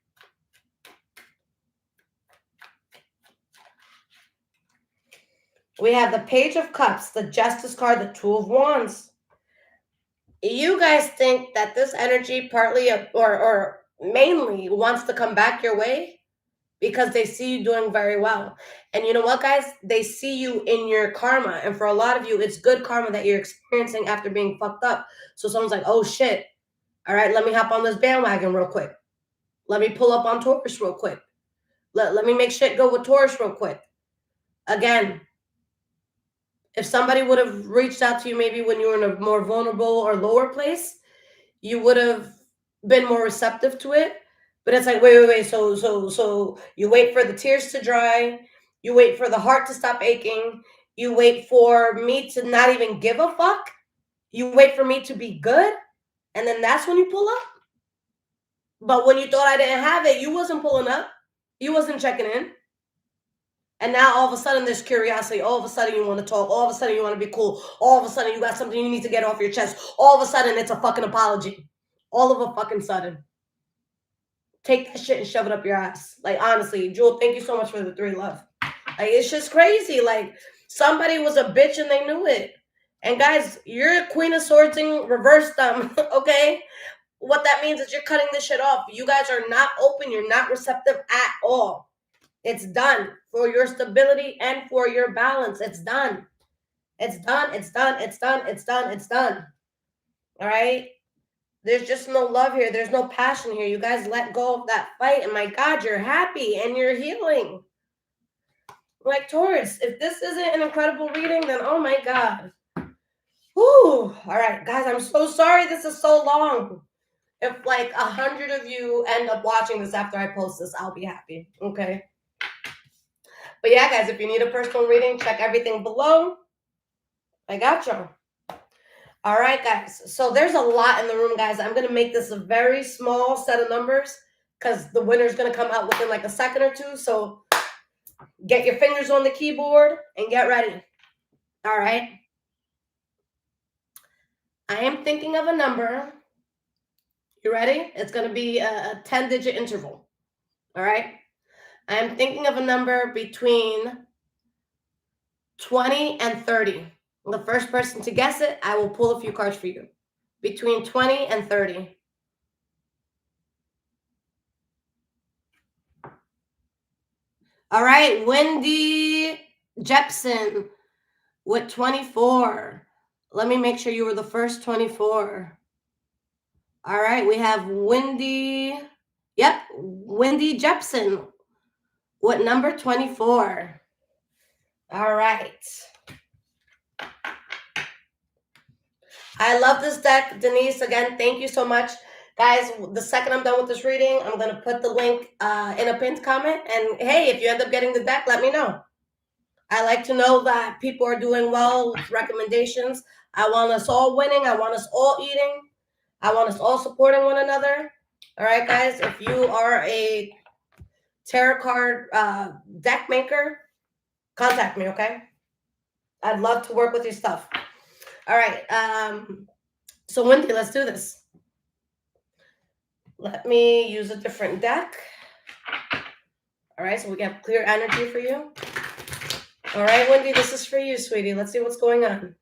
[SPEAKER 1] We have the Page of Cups, the Justice card, the Two of Wands. You guys think that this energy partly or mainly wants to come back your way because they see you doing very well. And you know what, guys? They see you in your karma. And for a lot of you, it's good karma that you're experiencing after being fucked up. So someone's like, oh, shit. All right, let me hop on this bandwagon real quick. Let me pull up on Taurus real quick. Let me make shit go with Taurus real quick. Again, if somebody would have reached out to you maybe when you were in a more vulnerable or lower place, you would have been more receptive to it. But it's like, wait. So you wait for the tears to dry. You wait for the heart to stop aching. You wait for me to not even give a fuck. You wait for me to be good. And then that's when you pull up. But when you thought I didn't have it, you wasn't pulling up. You wasn't checking in. And now all of a sudden there's curiosity. All of a sudden you want to talk. All of a sudden you want to be cool. All of a sudden you got something you need to get off your chest. All of a sudden it's a fucking apology. All of a fucking sudden. Take that shit and shove it up your ass. Like, honestly, Jewel, thank you so much for the 3 love. Like, it's just crazy. Like, somebody was a bitch and they knew it. And guys, you're Queen of Swords and reverse them, okay? What that means is you're cutting this shit off. You guys are not open. You're not receptive at all. It's done for your stability and for your balance. It's done. It's done. It's done. It's done. It's done. It's done. All right? There's just no love here. There's no passion here. You guys let go of that fight. And my God, you're happy and you're healing. Like, Taurus, if this isn't an incredible reading, then oh my God. Whew. All right, guys, I'm so sorry this is so long. If like 100 of you end up watching this after I post this, I'll be happy. Okay. But yeah, guys, if you need a personal reading, check everything below. I got you. All right, guys. So there's a lot in the room, guys. I'm going to make this a very small set of numbers because the winner's going to come out within like a second or two. So get your fingers on the keyboard and get ready. All right. I am thinking of a number. You ready? It's going to be a 10-digit interval. All right. I am thinking of a number between 20 and 30. The first person to guess it, I will pull a few cards for you. Between 20 and 30. All right, Wendy Jepson with 24. Let me make sure you were the first 24. All right, we have Wendy Yep, Wendy Jepson with number 24. All right. I love this deck, Denise. Again, thank you so much. Guys, the second I'm done with this reading, I'm going to put the link in a pinned comment. And hey, if you end up getting the deck, let me know. I like to know that people are doing well with recommendations. I want us all winning. I want us all eating. I want us all supporting one another. All right, guys, if you are a tarot card deck maker, contact me, okay? I'd love to work with your stuff. All right. So, Wendy, let's do this. Let me use a different deck. All right, so we have clear energy for you. All right, Wendy, this is for you, sweetie. Let's see what's going on.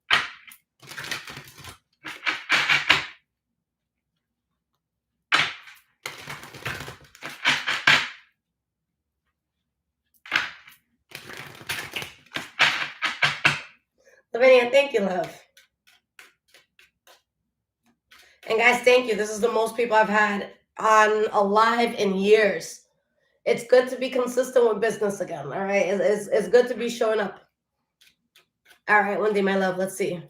[SPEAKER 1] Lavinia, thank you, love. And guys, thank you. This is the most people I've had on a live in years. It's good to be consistent with business again, all right? It's good to be showing up. All right, Wendy, my love, let's see.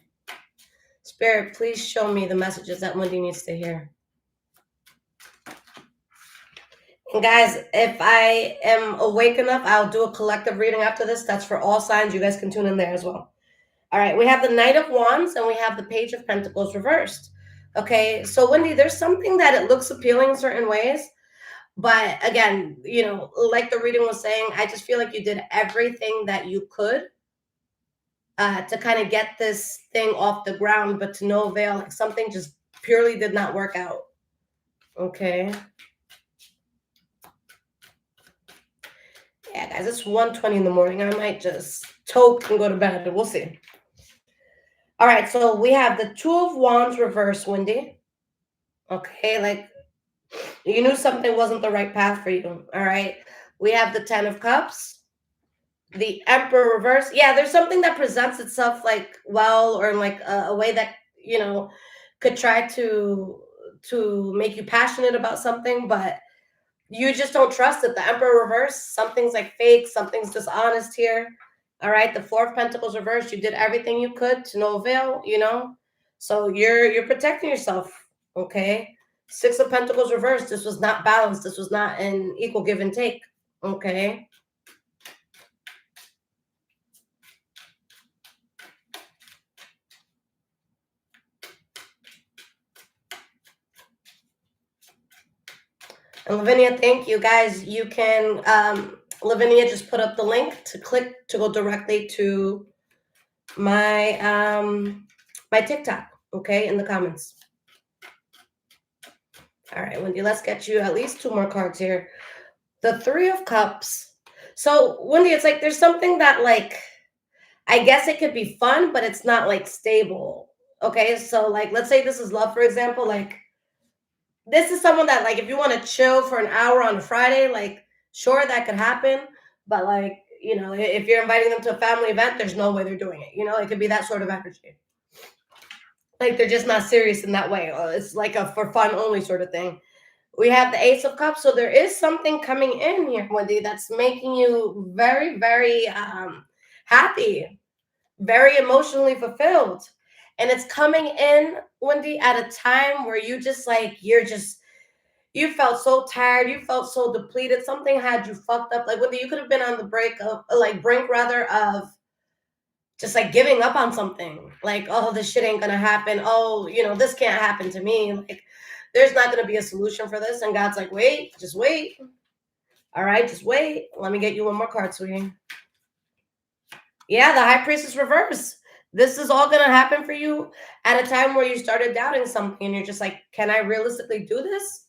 [SPEAKER 1] Spirit, please show me the messages that Wendy needs to hear. And guys, if I am awake enough, I'll do a collective reading after this. That's for all signs. You guys can tune in there as well. All right, we have the Knight of Wands and we have the Page of Pentacles reversed. Okay, so Wendy, there's something that it looks appealing in certain ways. But again, you know, like the reading was saying, I just feel like you did everything that you could to kind of get this thing off the ground, but to no avail. Like something just purely did not work out. Okay. Yeah, guys, it's 1:20 in the morning. I might just toke and go to bed. We'll see. All right, so we have the Two of Wands reverse, Wendy. Okay, like you knew something wasn't the right path for you. All right. We have the Ten of Cups, the Emperor reverse. Yeah, there's something that presents itself like well, or in like a way that, you know, could try to make you passionate about something, but you just don't trust it. The Emperor reverse, something's like fake, something's dishonest here. All right. The Four of Pentacles reverse, you did everything you could to no avail, you know. So you're protecting yourself. Okay. Six of Pentacles reversed. This was not balanced. This was not an equal give and take. Okay. And Lavinia, thank you, guys. You can, Lavinia just put up the link to click to go directly to my my TikTok. Okay, in the comments. All right, Wendy, let's get you at least two more cards here. The Three of Cups. So, Wendy, it's like there's something that, like, I guess it could be fun, but it's not like stable. Okay, so like, let's say this is love, for example. Like, this is someone that, like, if you want to chill for an hour on a Friday, like, sure, that could happen. But, like, you know, if you're inviting them to a family event, there's no way they're doing it. You know, it could be that sort of energy. Like, they're just not serious in that way. It's like a for fun only sort of thing. We have the Ace of Cups. So there is something coming in here, Wendy, that's making you very, very happy, very emotionally fulfilled. And it's coming in, Wendy, at a time where you just like, you felt so tired. You felt so depleted. Something had you fucked up. Like, Wendy, you could have been on the brink of just like giving up on something. Like, oh, this shit ain't gonna happen. Oh, you know, this can't happen to me. Like, there's not gonna be a solution for this. And God's like, wait, just wait. All right, just wait. Let me get you one more card, sweetie. Yeah, the High Priestess reverse. This is all gonna happen for you at a time where you started doubting something and you're just like, can I realistically do this?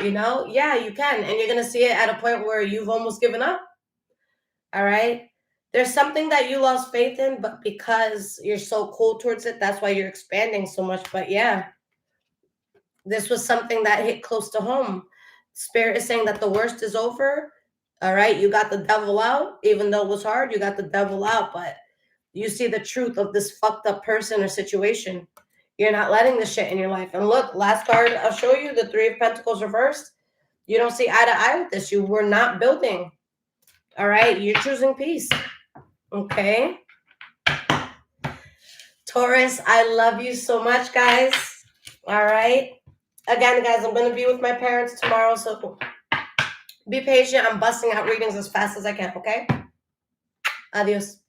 [SPEAKER 1] You know, yeah, you can. And you're gonna see it at a point where you've almost given up. All right. There's something that you lost faith in, but because you're so cold towards it, that's why you're expanding so much. But yeah, this was something that hit close to home. Spirit is saying that the worst is over. All right. You got the devil out, even though it was hard, you got the devil out, but you see the truth of this fucked up person or situation. You're not letting this shit in your life. And look, last card, I'll show you the Three of Pentacles reversed. You don't see eye to eye with this. You were not building. All right? You're choosing peace. Okay? Taurus, I love you so much, guys. All right? Again, guys, I'm going to be with my parents tomorrow, so be patient. I'm busting out readings as fast as I can, okay? Adios.